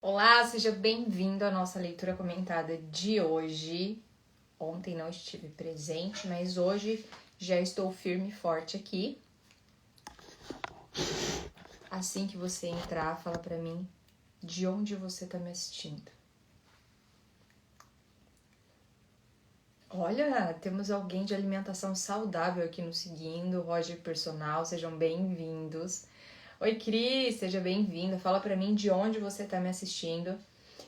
Olá, seja bem-vindo à nossa leitura comentada de hoje. Ontem não estive presente, mas hoje já estou firme e forte aqui. Assim que você entrar, fala pra mim de onde você tá me assistindo. Olha, temos alguém de alimentação saudável aqui nos seguindo, Roger Personal, sejam bem-vindos. Oi, Cris, seja bem-vinda. Fala pra mim de onde você tá me assistindo.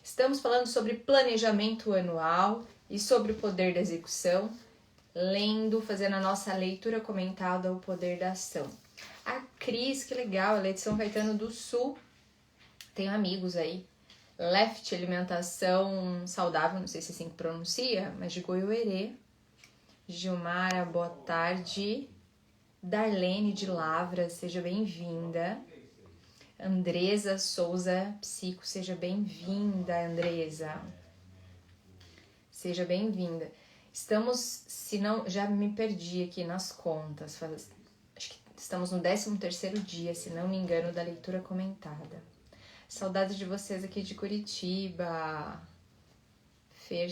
Estamos falando sobre planejamento anual e sobre o poder da execução, fazendo a nossa leitura comentada, o poder da ação. A Cris, que legal, ela é de São Caetano do Sul. Tenho amigos aí. Left Alimentação Saudável, não sei se é assim que pronuncia, mas de Goiôerê. Gilmara, boa tarde. Darlene de Lavras, seja bem-vinda. Andresa Souza Psico, seja bem-vinda, Andresa. Seja bem-vinda. Estamos, se não, já me perdi aqui nas contas. Acho que estamos no 13º dia, se não me engano, da leitura comentada. Saudades de vocês aqui de Curitiba. Fer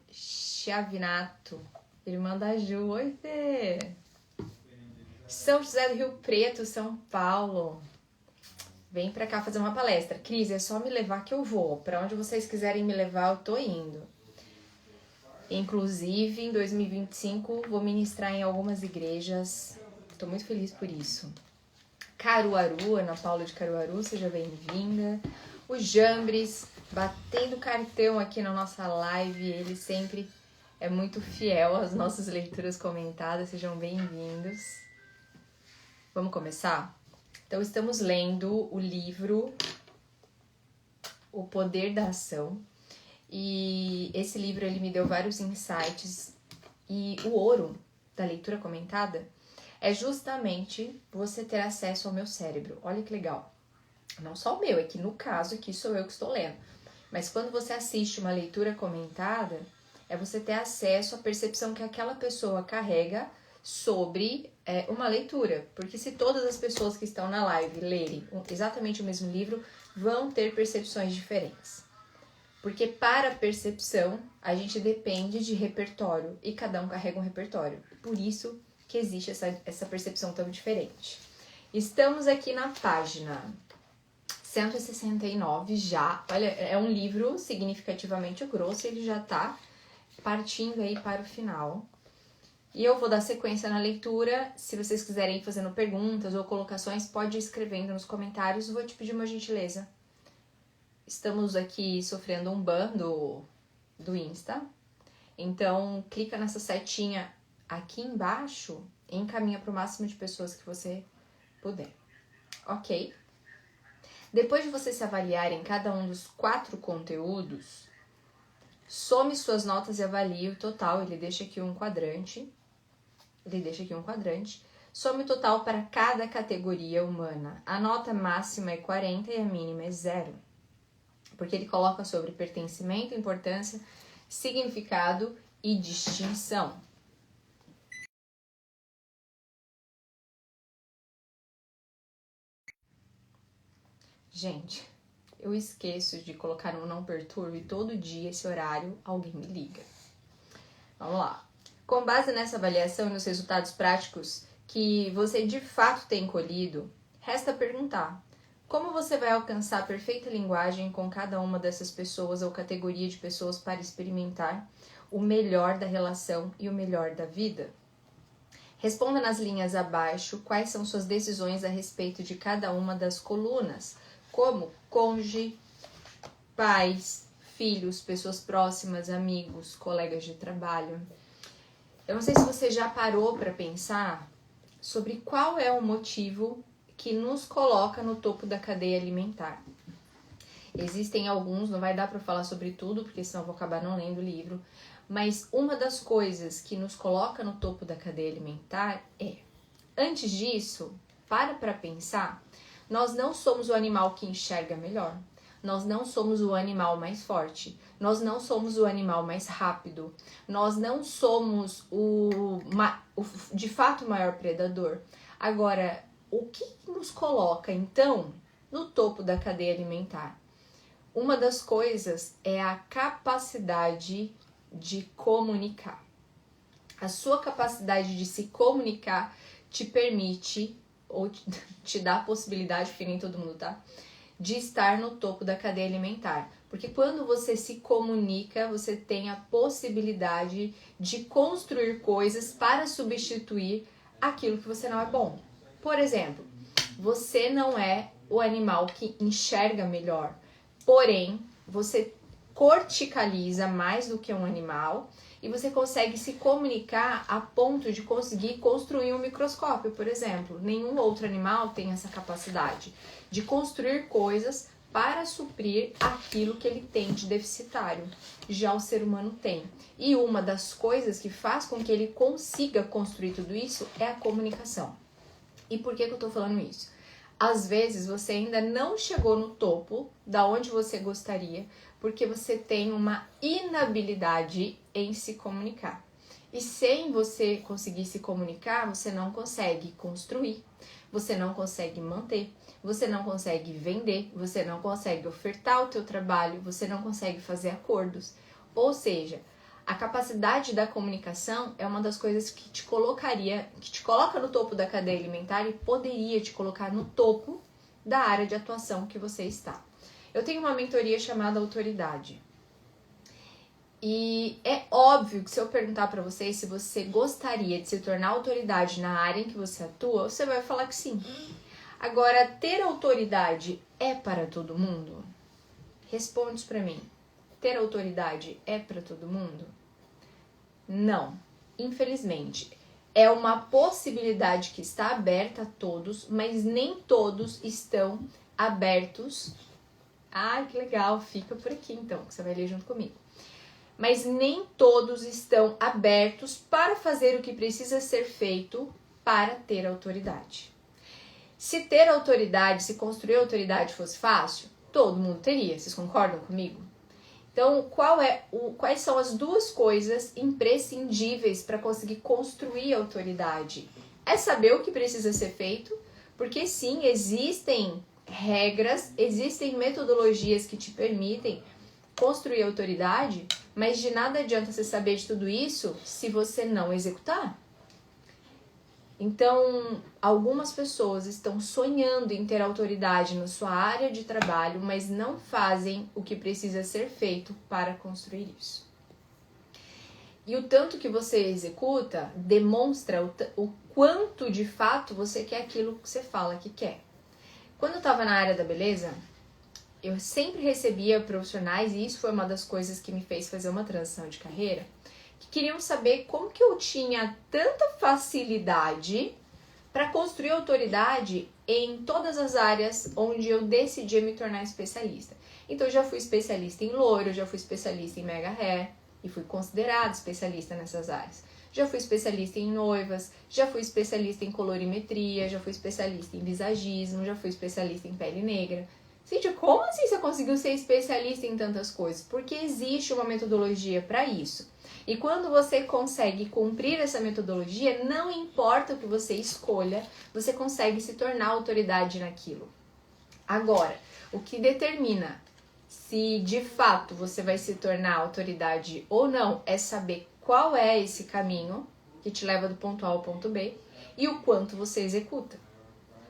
Chavinato, irmã da Ju. Oi, Fê. São José do Rio Preto, São Paulo. Vem pra cá fazer uma palestra. Cris, é só me levar que eu vou. Pra onde vocês quiserem me levar, eu tô indo. Inclusive, em 2025, vou ministrar em algumas igrejas. Tô muito feliz por isso. Caruaru, Ana Paula de Caruaru, seja bem-vinda. O Jambres, batendo cartão aqui na nossa live. Ele sempre é muito fiel às nossas leituras comentadas. Sejam bem-vindos. Vamos começar? Então, estamos lendo o livro O Poder da Ação. E esse livro ele me deu vários insights. E o ouro da leitura comentada é justamente você ter acesso ao meu cérebro. Olha que legal. Não só o meu, é que no caso aqui sou eu que estou lendo. Mas quando você assiste uma leitura comentada, é você ter acesso à percepção que aquela pessoa carrega sobre uma leitura. Porque se todas as pessoas que estão na live lerem exatamente o mesmo livro, vão ter percepções diferentes. Porque para a percepção, a gente depende de repertório e cada um carrega um repertório. Por isso que existe essa percepção tão diferente. Estamos aqui na página 169 já. Olha, é um livro significativamente grosso, ele já está partindo aí para o final. E eu vou dar sequência na leitura. Se vocês quiserem ir fazendo perguntas ou colocações, pode ir escrevendo nos comentários. Eu vou te pedir uma gentileza. Estamos aqui sofrendo um ban do Insta. Então, clica nessa setinha aqui embaixo e encaminha para o máximo de pessoas que você puder. Ok? Depois de você se avaliar em cada um dos 4 conteúdos, some suas notas e avalie o total. Ele deixa aqui um quadrante. Some o total para cada categoria humana. A nota máxima é 40 e a mínima é 0. Porque ele coloca sobre pertencimento, importância, significado e distinção. Gente, eu esqueço de colocar no não perturbe e todo dia esse horário alguém me liga. Vamos lá. Com base nessa avaliação e nos resultados práticos que você de fato tem colhido, resta perguntar: como você vai alcançar a perfeita linguagem com cada uma dessas pessoas ou categoria de pessoas para experimentar o melhor da relação e o melhor da vida? Responda nas linhas abaixo quais são suas decisões a respeito de cada uma das colunas, como cônjuge, pais, filhos, pessoas próximas, amigos, colegas de trabalho. Eu não sei se você já parou para pensar sobre qual é o motivo que nos coloca no topo da cadeia alimentar. Existem alguns, não vai dar para falar sobre tudo, porque senão eu vou acabar não lendo o livro, mas uma das coisas que nos coloca no topo da cadeia alimentar é, antes disso, para pensar, nós não somos o animal que enxerga melhor, nós não somos o animal mais forte, nós não somos o animal mais rápido, nós não somos o de fato o maior predador. Agora, o que nos coloca, então, no topo da cadeia alimentar? Uma das coisas é a capacidade de comunicar. A sua capacidade de se comunicar te permite, ou te dá a possibilidade, porque nem todo mundo tá, de estar no topo da cadeia alimentar. Porque quando você se comunica, você tem a possibilidade de construir coisas para substituir aquilo que você não é bom. Por exemplo, você não é o animal que enxerga melhor, porém, você corticaliza mais do que um animal e você consegue se comunicar a ponto de conseguir construir um microscópio, por exemplo. Nenhum outro animal tem essa capacidade de construir coisas para suprir aquilo que ele tem de deficitário. Já o ser humano tem. E uma das coisas que faz com que ele consiga construir tudo isso é a comunicação. E por que eu tô falando isso? Às vezes você ainda não chegou no topo da onde você gostaria, porque você tem uma inabilidade em se comunicar. E sem você conseguir se comunicar, você não consegue construir, você não consegue manter, você não consegue vender, você não consegue ofertar o teu trabalho, você não consegue fazer acordos. Ou seja, a capacidade da comunicação é uma das coisas que te coloca no topo da cadeia alimentar e poderia te colocar no topo da área de atuação que você está. Eu tenho uma mentoria chamada Autoridade. E é óbvio que se eu perguntar para vocês se você gostaria de se tornar autoridade na área em que você atua, você vai falar que sim. Agora, ter autoridade é para todo mundo? Responde para mim. Ter autoridade é para todo mundo? Não, infelizmente. É uma possibilidade que está aberta a todos, mas nem todos estão abertos. Ai, que legal, fica por aqui então, que você vai ler junto comigo. Mas nem todos estão abertos para fazer o que precisa ser feito para ter autoridade. Se ter autoridade, se construir autoridade fosse fácil, todo mundo teria. Vocês concordam comigo? Então, quais são as duas coisas imprescindíveis para conseguir construir autoridade? É saber o que precisa ser feito, porque sim, existem regras, existem metodologias que te permitem construir autoridade, mas de nada adianta você saber de tudo isso se você não executar. Então, algumas pessoas estão sonhando em ter autoridade na sua área de trabalho, mas não fazem o que precisa ser feito para construir isso. E o tanto que você executa demonstra o quanto de fato você quer aquilo que você fala que quer. Quando eu estava na área da beleza, eu sempre recebia profissionais, e isso foi uma das coisas que me fez fazer uma transição de carreira, que queriam saber como que eu tinha tanta facilidade para construir autoridade em todas as áreas onde eu decidi me tornar especialista. Então, eu já fui especialista em loiro, já fui especialista em mega hair e fui considerada especialista nessas áreas. Já fui especialista em noivas, já fui especialista em colorimetria, já fui especialista em visagismo, já fui especialista em pele negra. Cíntia, como assim você conseguiu ser especialista em tantas coisas? Porque existe uma metodologia para isso. E quando você consegue cumprir essa metodologia, não importa o que você escolha, você consegue se tornar autoridade naquilo. Agora, o que determina se de fato você vai se tornar autoridade ou não é saber qual é esse caminho que te leva do ponto A ao ponto B e o quanto você executa.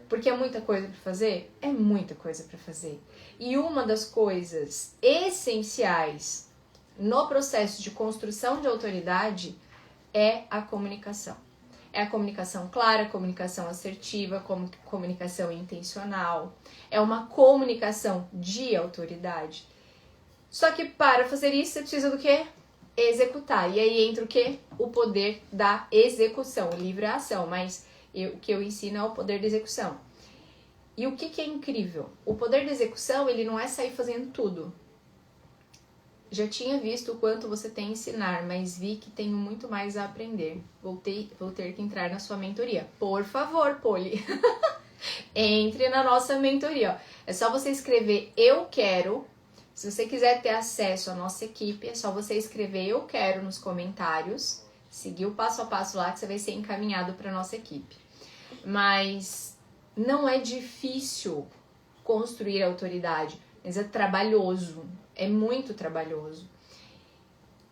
Porque é muita coisa para fazer? É muita coisa para fazer. E uma das coisas essenciais no processo de construção de autoridade é a comunicação. É a comunicação clara, a comunicação assertiva, comunicação intencional. É uma comunicação de autoridade. Só que para fazer isso você precisa do quê? Executar. E aí entra o quê? O poder da execução. O livre é a ação, mas o que eu ensino é o poder da execução. E o que é incrível? O poder da execução, ele não é sair fazendo tudo. Já tinha visto o quanto você tem a ensinar, mas vi que tenho muito mais a aprender. Vou ter que entrar na sua mentoria. Por favor, Poli, entre na nossa mentoria. Ó. É só você escrever eu quero. Se você quiser ter acesso à nossa equipe, é só você escrever eu quero nos comentários. Seguir o passo a passo lá que você vai ser encaminhado para a nossa equipe. Mas não é difícil construir autoridade. mas é trabalhoso, é muito trabalhoso.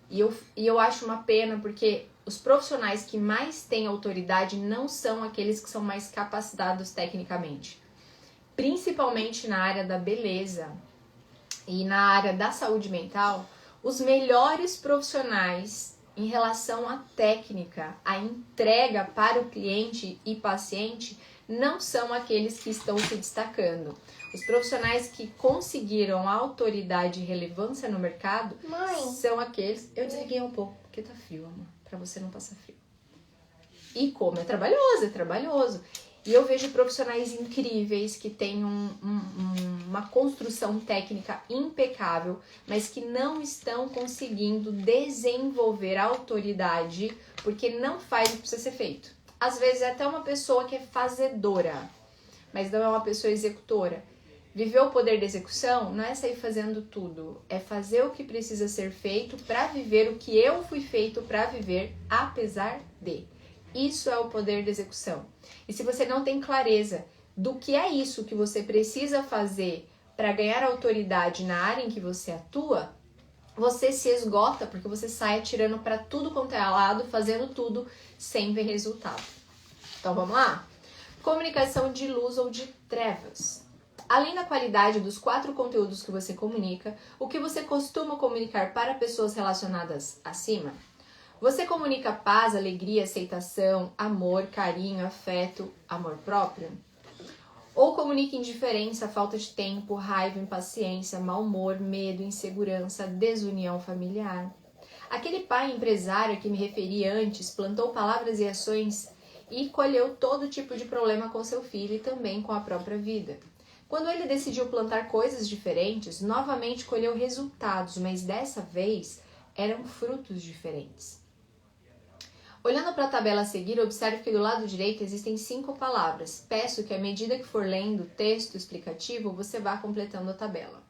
E eu acho uma pena porque os profissionais que mais têm autoridade não são aqueles que são mais capacitados tecnicamente. Principalmente na área da beleza e na área da saúde mental, os melhores profissionais em relação à técnica, à entrega para o cliente e paciente, não são aqueles que estão se destacando. Os profissionais que conseguiram autoridade e relevância no mercado são aqueles... Eu desliguei um pouco, porque tá frio, amor, pra você não passar frio. E como é trabalhoso. E eu vejo profissionais incríveis que têm uma construção técnica impecável, mas que não estão conseguindo desenvolver a autoridade porque não faz o que precisa ser feito. Às vezes é até uma pessoa que é fazedora, mas não é uma pessoa executora. Viver o poder da execução não é sair fazendo tudo, é fazer o que precisa ser feito para viver o que eu fui feito para viver, apesar de. Isso é o poder da execução. E se você não tem clareza do que é isso que você precisa fazer para ganhar autoridade na área em que você atua, você se esgota porque você sai atirando para tudo quanto é lado, fazendo tudo sem ver resultado. Então vamos lá? Comunicação de luz ou de trevas. Além da qualidade dos 4 conteúdos que você comunica, o que você costuma comunicar para pessoas relacionadas acima? Você comunica paz, alegria, aceitação, amor, carinho, afeto, amor próprio? Ou comunica indiferença, falta de tempo, raiva, impaciência, mau humor, medo, insegurança, desunião familiar? Aquele pai empresário que me referi antes plantou palavras e ações e colheu todo tipo de problema com seu filho e também com a própria vida. Quando ele decidiu plantar coisas diferentes, novamente colheu resultados, mas dessa vez eram frutos diferentes. Olhando para a tabela a seguir, observe que do lado direito existem 5 palavras. Peço que à medida que for lendo o texto explicativo, você vá completando a tabela.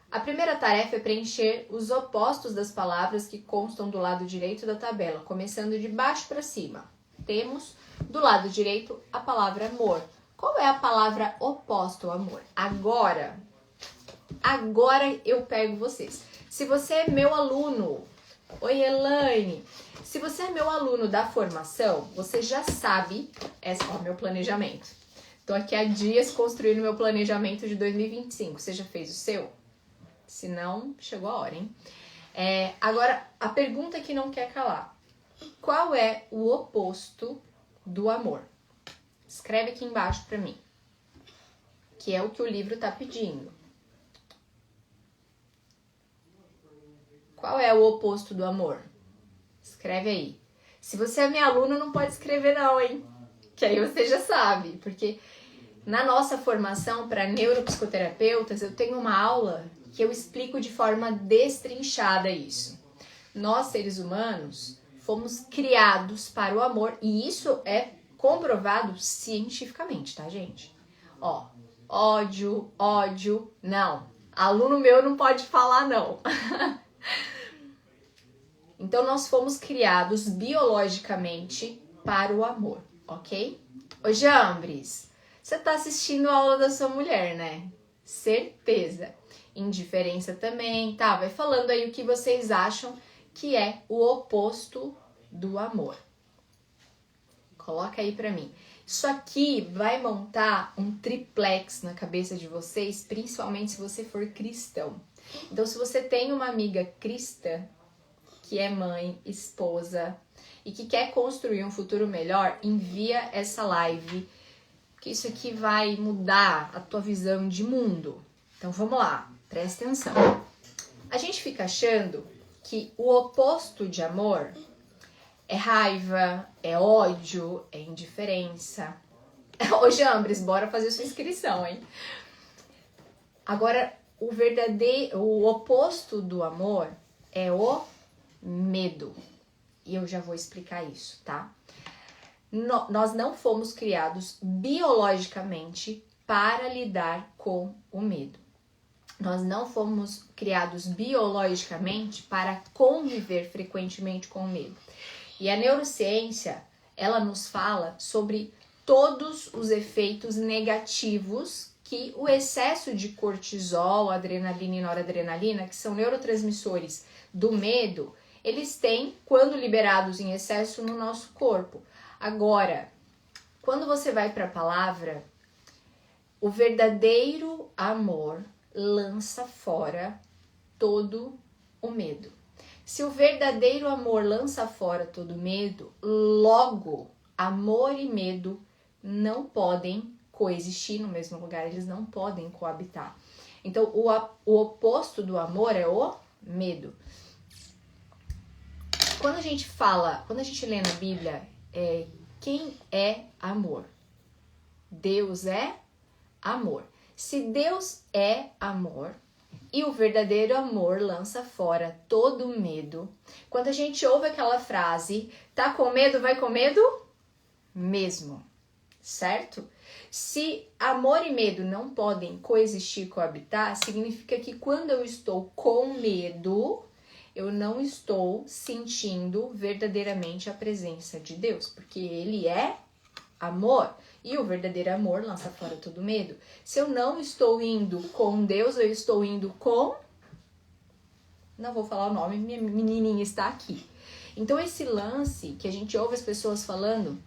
A primeira tarefa é preencher os opostos das palavras que constam do lado direito da tabela, começando de baixo para cima. Temos do lado direito a palavra amor. Qual é a palavra oposta ao amor? Agora eu pego vocês. Se você é meu aluno... Oi, Elaine. Se você é meu aluno da formação, você já sabe, esse é o meu planejamento. Estou aqui há dias construindo meu planejamento de 2025. Você já fez o seu? Se não, chegou a hora, hein? Agora, a pergunta que não quer calar. Qual é o oposto do amor? Escreve aqui embaixo para mim. Que é o que o livro está pedindo. Qual é o oposto do amor? Escreve aí. Se você é minha aluna, não pode escrever não, hein? Que aí você já sabe. Porque na nossa formação para neuropsicoterapeutas, eu tenho uma aula que eu explico de forma destrinchada isso. Nós, seres humanos, fomos criados para o amor. E isso é comprovado cientificamente, tá, gente? Ó, ódio, não. Aluno meu não pode falar não. Então, nós fomos criados biologicamente para o amor, ok? Ô, Jambres, você tá assistindo a aula da sua mulher, né? Certeza. Indiferença também, tá? Vai falando aí o que vocês acham que é o oposto do amor. Coloca aí pra mim. Isso aqui vai montar um triplex na cabeça de vocês, principalmente se você for cristão. Então, se você tem uma amiga cristã, que é mãe, esposa e que quer construir um futuro melhor, envia essa live, que isso aqui vai mudar a tua visão de mundo. Então vamos lá, presta atenção. A gente fica achando que o oposto de amor é raiva, é ódio, é indiferença. Ô Jambres, bora fazer sua inscrição, hein? Agora, o oposto do amor é o medo. E eu já vou explicar isso, tá? Nós não fomos criados biologicamente para lidar com o medo. Nós não fomos criados biologicamente para conviver frequentemente com o medo. E a neurociência, ela nos fala sobre todos os efeitos negativos que o excesso de cortisol, adrenalina e noradrenalina, que são neurotransmissores do medo, eles têm quando liberados em excesso no nosso corpo. Agora, quando você vai para a palavra, o verdadeiro amor lança fora todo o medo. Se o verdadeiro amor lança fora todo medo, logo amor e medo não podem coexistir no mesmo lugar, eles não podem coabitar. Então, o oposto do amor é o medo. Quando a gente lê na Bíblia, quem é amor? Deus é amor. Se Deus é amor e o verdadeiro amor lança fora todo medo, quando a gente ouve aquela frase, tá com medo, vai com medo mesmo, certo? Se amor e medo não podem coexistir, coabitar, significa que quando eu estou com medo, eu não estou sentindo verdadeiramente a presença de Deus, porque Ele é amor. E o verdadeiro amor lança fora todo medo. Se eu não estou indo com Deus, eu estou indo com... Não vou falar o nome, minha menininha está aqui. Então esse lance que a gente ouve as pessoas falando,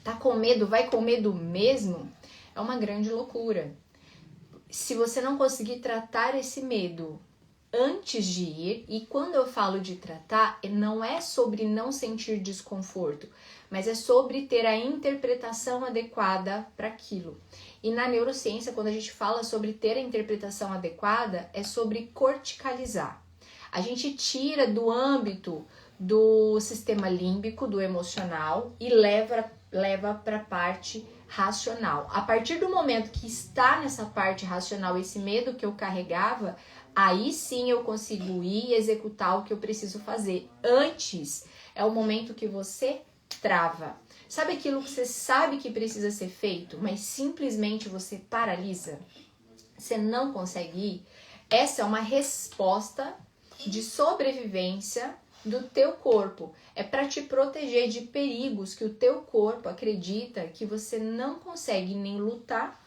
tá com medo, vai com medo mesmo, é uma grande loucura. Se você não conseguir tratar esse medo antes de ir, e quando eu falo de tratar, não é sobre não sentir desconforto, mas é sobre ter a interpretação adequada para aquilo. E na neurociência, quando a gente fala sobre ter a interpretação adequada, é sobre corticalizar. A gente tira do âmbito do sistema límbico, do emocional, e leva para a parte racional. A partir do momento que está nessa parte racional, esse medo que eu carregava, aí sim eu consigo ir executar o que eu preciso fazer. Antes, é o momento que você trava. Sabe aquilo que você sabe que precisa ser feito, mas simplesmente você paralisa? Você não consegue ir? Essa é uma resposta de sobrevivência do teu corpo. É para te proteger de perigos que o teu corpo acredita que você não consegue nem lutar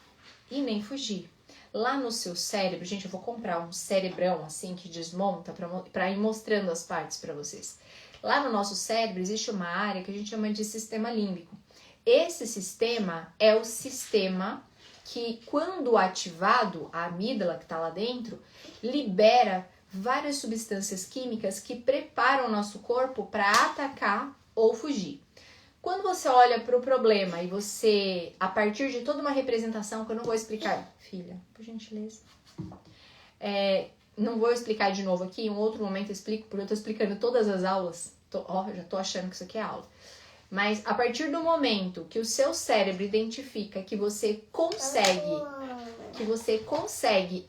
e nem fugir. Lá no seu cérebro, gente, eu vou comprar um cerebrão assim que desmonta para ir mostrando as partes para vocês. Lá no nosso cérebro existe uma área que a gente chama de sistema límbico. Esse sistema é o sistema que, quando ativado, a amígdala que está lá dentro, libera várias substâncias químicas que preparam o nosso corpo para atacar ou fugir. Quando você olha para o problema e você, a partir de toda uma representação, que eu não vou explicar, filha, por gentileza, não vou explicar de novo aqui, em um outro momento eu explico, porque eu estou explicando todas as aulas, já estou achando que isso aqui é aula. Mas a partir do momento que o seu cérebro identifica que você consegue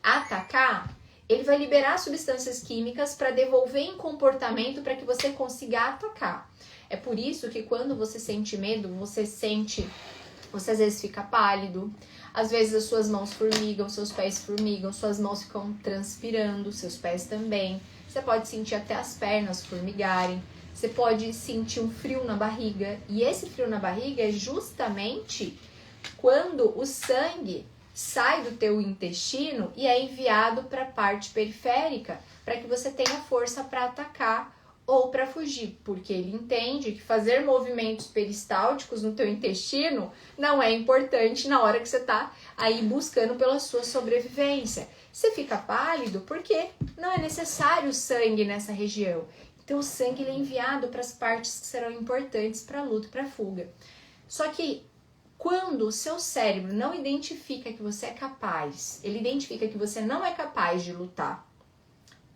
atacar, ele vai liberar substâncias químicas para devolver em comportamento para que você consiga atacar. É por isso que quando você sente medo, você às vezes fica pálido, às vezes as suas mãos formigam, seus pés formigam, suas mãos ficam transpirando, seus pés também. Você pode sentir até as pernas formigarem, você pode sentir um frio na barriga. E esse frio na barriga é justamente quando o sangue sai do teu intestino e é enviado para a parte periférica, para que você tenha força para atacar ou para fugir, porque ele entende que fazer movimentos peristálticos no teu intestino não é importante na hora que você está aí buscando pela sua sobrevivência. Você fica pálido porque não é necessário sangue nessa região. Então o sangue ele é enviado para as partes que serão importantes para a luta e para a fuga. Só que quando o seu cérebro não identifica que você é capaz, ele identifica que você não é capaz de lutar,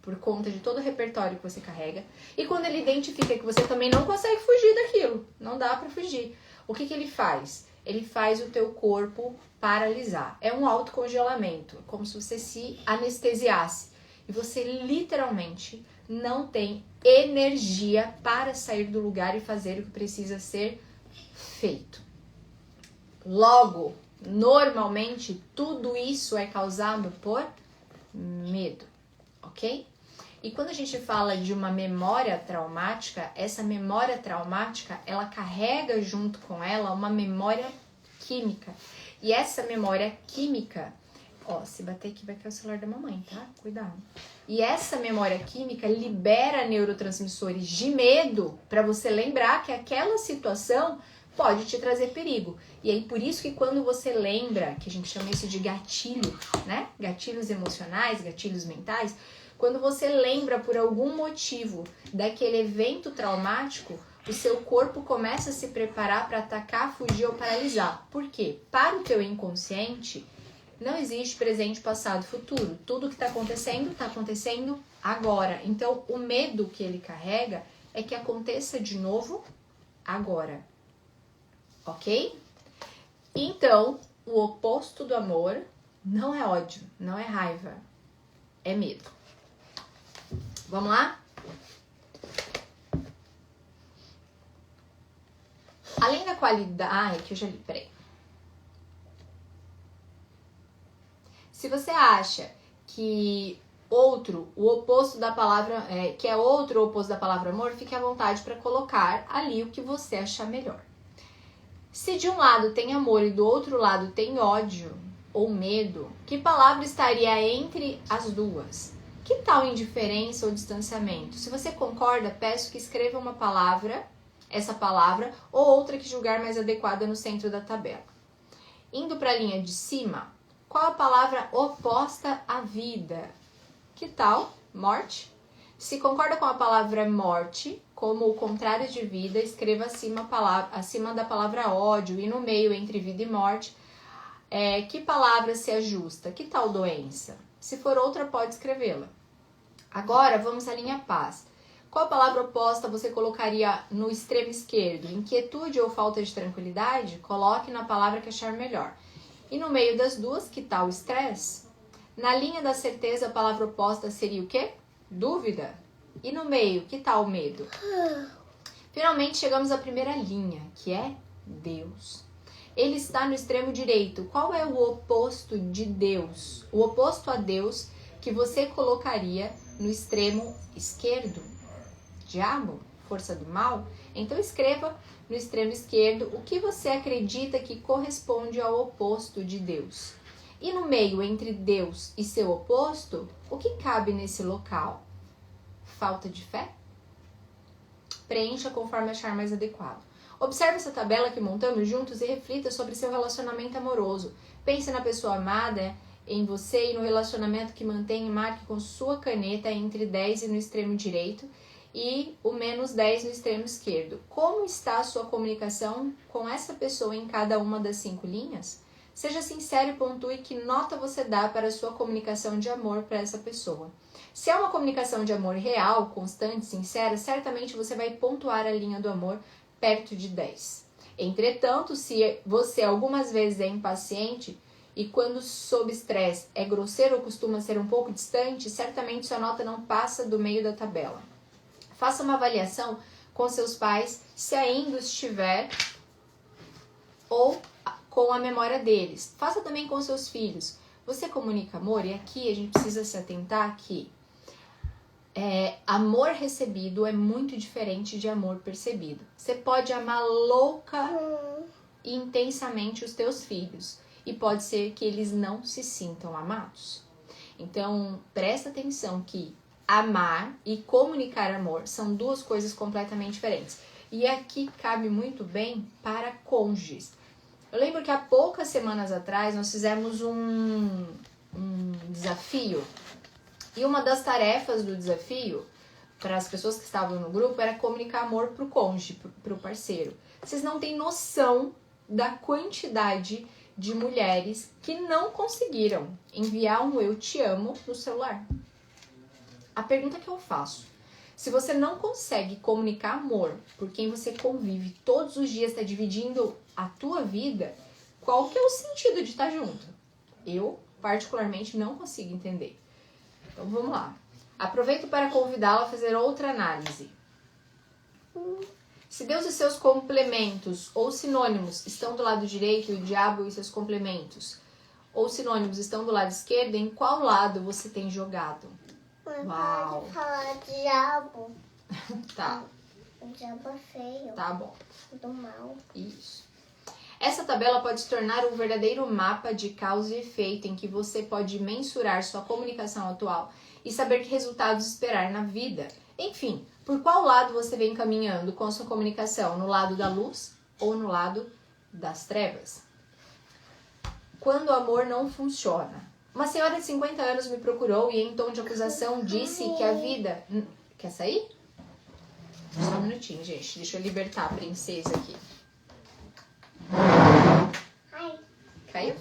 por conta de todo o repertório que você carrega. E quando ele identifica que você também não consegue fugir daquilo, não dá pra fugir, o que ele faz? Ele faz o teu corpo paralisar. É um autocongelamento, como se você se anestesiasse. E você literalmente não tem energia para sair do lugar e fazer o que precisa ser feito. Logo, normalmente, tudo isso é causado por medo. Ok? E quando a gente fala de uma memória traumática, essa memória traumática, ela carrega junto com ela uma memória química. E essa memória química, Ó, se bater aqui vai cair o celular da mamãe, tá? Cuidado. E essa memória química libera neurotransmissores de medo para você lembrar que aquela situação pode te trazer perigo. E aí, por isso que quando você lembra, que a gente chama isso de gatilho, né? Gatilhos emocionais, gatilhos mentais, quando você lembra por algum motivo daquele evento traumático, o seu corpo começa a se preparar para atacar, fugir ou paralisar. Por quê? Para o teu inconsciente, não existe presente, passado e futuro. Tudo que está acontecendo agora. Então, o medo que ele carrega é que aconteça de novo agora. Ok? Então, o oposto do amor não é ódio, não é raiva, é medo. Vamos lá? Além da qualidade... que eu já li, peraí. Se você acha que o oposto da palavra, que é outro o oposto da palavra amor, fique à vontade para colocar ali o que você achar melhor. Se de um lado tem amor e do outro lado tem ódio ou medo, que palavra estaria entre as duas? Que tal indiferença ou distanciamento? Se você concorda, peço que escreva uma palavra, essa palavra, ou outra que julgar mais adequada no centro da tabela. Indo para a linha de cima, qual a palavra oposta à vida? Que tal? Morte? Se concorda com a palavra morte, como o contrário de vida, escreva acima da palavra ódio e no meio entre vida e morte. Que palavra se ajusta? Que tal doença? Se for outra, pode escrevê-la. Agora, vamos à linha paz. Qual palavra oposta você colocaria no extremo esquerdo? Inquietude ou falta de tranquilidade? Coloque na palavra que achar melhor. E no meio das duas, que tal estresse? Na linha da certeza, a palavra oposta seria o quê? Dúvida. E no meio, que tal medo? Finalmente chegamos à primeira linha, que é Deus. Ele está no extremo direito. Qual é o oposto de Deus? O oposto a Deus que você colocaria no extremo esquerdo? Diabo? Força do mal? Então escreva no extremo esquerdo o que você acredita que corresponde ao oposto de Deus. E no meio, entre Deus e seu oposto, o que cabe nesse local? Falta de fé? Preencha conforme achar mais adequado. Observe essa tabela que montamos juntos e reflita sobre seu relacionamento amoroso. Pense na pessoa amada, em você e no relacionamento que mantém e marque com sua caneta entre 10 e no extremo direito e o menos 10 no extremo esquerdo. Como está a sua comunicação com essa pessoa em cada uma das 5 linhas? Seja sincero e pontue que nota você dá para a sua comunicação de amor para essa pessoa. Se é uma comunicação de amor real, constante, sincera, certamente você vai pontuar a linha do amor perto de 10. Entretanto, se você algumas vezes é impaciente e quando sob estresse é grosseiro ou costuma ser um pouco distante, certamente sua nota não passa do meio da tabela. Faça uma avaliação com seus pais, se ainda estiver, ou com a memória deles. Faça também com seus filhos. Você comunica amor? E aqui a gente precisa se atentar que amor recebido é muito diferente de amor percebido. Você pode amar louca e intensamente os teus filhos e pode ser que eles não se sintam amados. Então, presta atenção que amar e comunicar amor são duas coisas completamente diferentes. E aqui cabe muito bem para cônjuges. Eu lembro que há poucas semanas atrás nós fizemos um desafio. E uma das tarefas do desafio, para as pessoas que estavam no grupo, era comunicar amor para o cônjuge, para o parceiro. Vocês não têm noção da quantidade de mulheres que não conseguiram enviar um eu te amo no celular. A pergunta que eu faço: se você não consegue comunicar amor por quem você convive todos os dias, está dividindo a tua vida, qual que é o sentido de estar junto? Eu, particularmente, não consigo entender. Então, vamos lá. Aproveito para convidá-la a fazer outra análise. Se Deus e seus complementos ou sinônimos estão do lado direito e o diabo e seus complementos ou sinônimos estão do lado esquerdo, em qual lado você tem jogado? Uau! Pode falar diabo. Tá. O diabo é feio. Tá bom. Do mal. Isso. Essa tabela pode se tornar um verdadeiro mapa de causa e efeito em que você pode mensurar sua comunicação atual e saber que resultados esperar na vida. Enfim, por qual lado você vem caminhando com a sua comunicação? No lado da luz ou no lado das trevas? Quando o amor não funciona. Uma senhora de 50 anos me procurou e em tom de acusação disse que a vida... Quer sair? Só um minutinho, gente. Deixa eu libertar a princesa aqui. Caiu?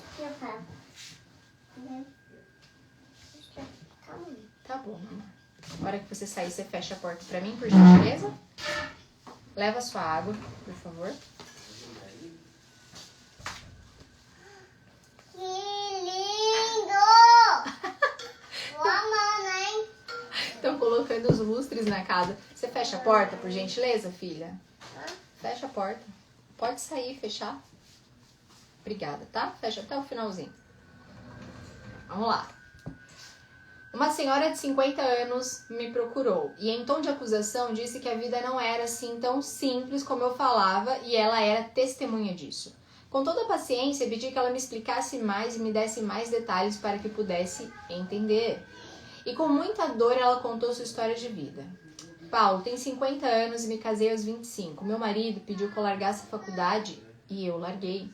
Tá bom, mamãe. Na hora que você sair, você fecha a porta pra mim, por gentileza. Leva sua água, por favor. Que lindo! Mamãe! Estão colocando os lustres na casa. Você fecha a porta, por gentileza, filha? Fecha a porta. Pode sair e fechar. Obrigada, tá? Fecha até o finalzinho. Vamos lá. Uma senhora de 50 anos me procurou e em tom de acusação disse que a vida não era assim tão simples como eu falava e ela era testemunha disso. Com toda a paciência, pedi que ela me explicasse mais e me desse mais detalhes para que pudesse entender. E com muita dor ela contou sua história de vida. Paulo, tem 50 anos e me casei aos 25. Meu marido pediu que eu largasse a faculdade e eu larguei.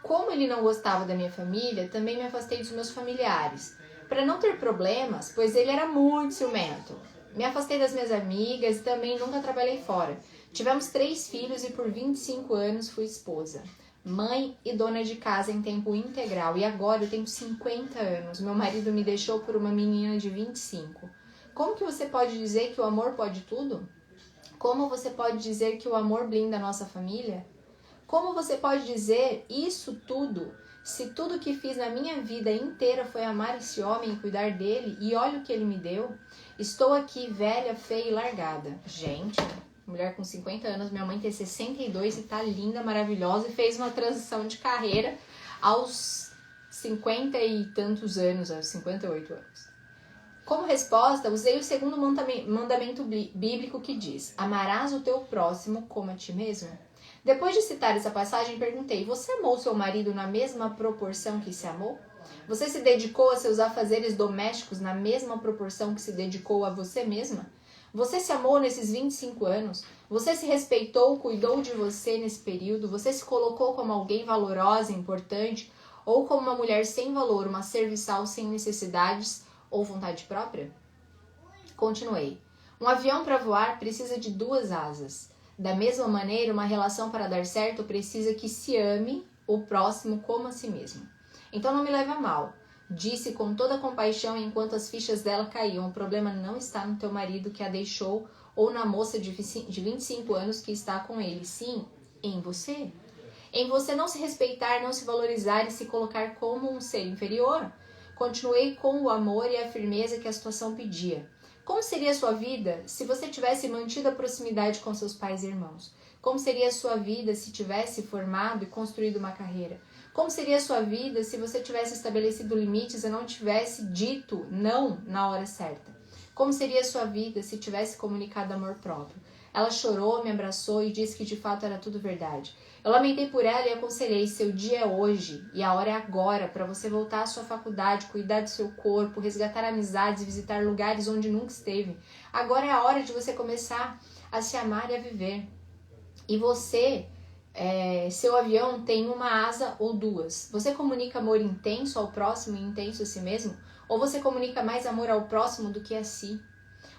Como ele não gostava da minha família, também me afastei dos meus familiares. Para não ter problemas, pois ele era muito ciumento. Me afastei das minhas amigas e também nunca trabalhei fora. Tivemos 3 filhos e por 25 anos fui esposa, mãe e dona de casa em tempo integral. E agora eu tenho 50 anos. Meu marido me deixou por uma menina de 25. Como que você pode dizer que o amor pode tudo? Como você pode dizer que o amor blinda a nossa família? Como você pode dizer isso tudo, se tudo que fiz na minha vida inteira foi amar esse homem e cuidar dele, e olha o que ele me deu? Estou aqui, velha, feia e largada. Gente, mulher com 50 anos, minha mãe tem 62 e tá linda, maravilhosa, e fez uma transição de carreira aos 50 e tantos anos, aos 58 anos. Como resposta, usei o segundo mandamento bíblico que diz: amarás o teu próximo como a ti mesmo. Depois de citar essa passagem, perguntei: você amou seu marido na mesma proporção que se amou? Você se dedicou a seus afazeres domésticos na mesma proporção que se dedicou a você mesma? Você se amou nesses 25 anos? Você se respeitou, cuidou de você nesse período? Você se colocou como alguém valorosa, importante? Ou como uma mulher sem valor, uma serviçal sem necessidades ou vontade própria? Continuei. Um avião para voar precisa de 2 asas. Da mesma maneira, uma relação para dar certo precisa que se ame o próximo como a si mesmo. Então não me leve a mal. Disse com toda compaixão enquanto as fichas dela caíam. O problema não está no teu marido que a deixou ou na moça de 25 anos que está com ele. Sim, em você. Em você não se respeitar, não se valorizar e se colocar como um ser inferior. Continuei com o amor e a firmeza que a situação pedia. Como seria a sua vida se você tivesse mantido a proximidade com seus pais e irmãos? Como seria a sua vida se tivesse formado e construído uma carreira? Como seria a sua vida se você tivesse estabelecido limites e não tivesse dito não na hora certa? Como seria a sua vida se tivesse comunicado amor próprio? Ela chorou, me abraçou e disse que de fato era tudo verdade. Eu lamentei por ela e aconselhei: seu dia é hoje e a hora é agora para você voltar à sua faculdade, cuidar do seu corpo, resgatar amizades e visitar lugares onde nunca esteve. Agora é a hora de você começar a se amar e a viver. E você, seu avião tem uma asa ou 2. Você comunica amor intenso ao próximo e intenso a si mesmo? Ou você comunica mais amor ao próximo do que a si?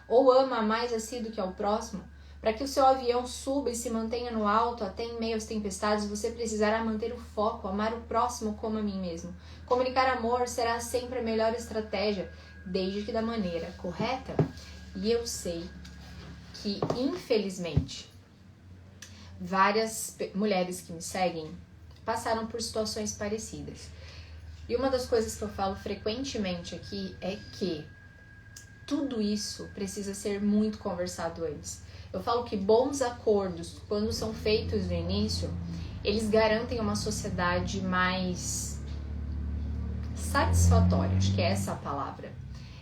Ou ama mais a si do que ao próximo? Para que o seu avião suba e se mantenha no alto até em meio às tempestades, você precisará manter o foco, amar o próximo como a mim mesmo. Comunicar amor será sempre a melhor estratégia, desde que da maneira correta. E eu sei que, infelizmente, várias mulheres que me seguem passaram por situações parecidas. E uma das coisas que eu falo frequentemente aqui é que tudo isso precisa ser muito conversado antes. Eu falo que bons acordos, quando são feitos no início, eles garantem uma sociedade mais satisfatória, acho que é essa a palavra.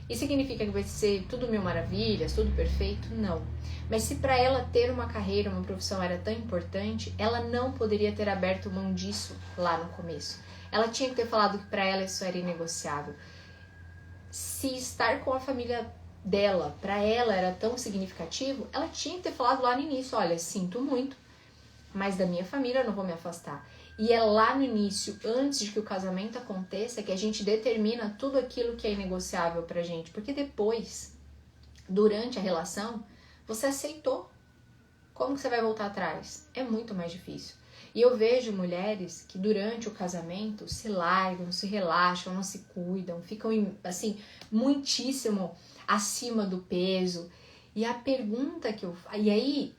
E significa que vai ser tudo mil maravilhas, tudo perfeito? Não. Mas se para ela ter uma carreira, uma profissão era tão importante, ela não poderia ter aberto mão disso lá no começo. Ela tinha que ter falado que para ela isso era inegociável. Se estar com a família dela, para ela era tão significativo, ela tinha que ter falado lá no início, olha, sinto muito, mas da minha família eu não vou me afastar. E é lá no início, antes de que o casamento aconteça, que a gente determina tudo aquilo que é inegociável pra gente. Porque depois, durante a relação, você aceitou. Como que você vai voltar atrás? É muito mais difícil. E eu vejo mulheres que durante o casamento se largam, se relaxam, não se cuidam, ficam assim, muitíssimo acima do peso. E a pergunta que eu... E aí...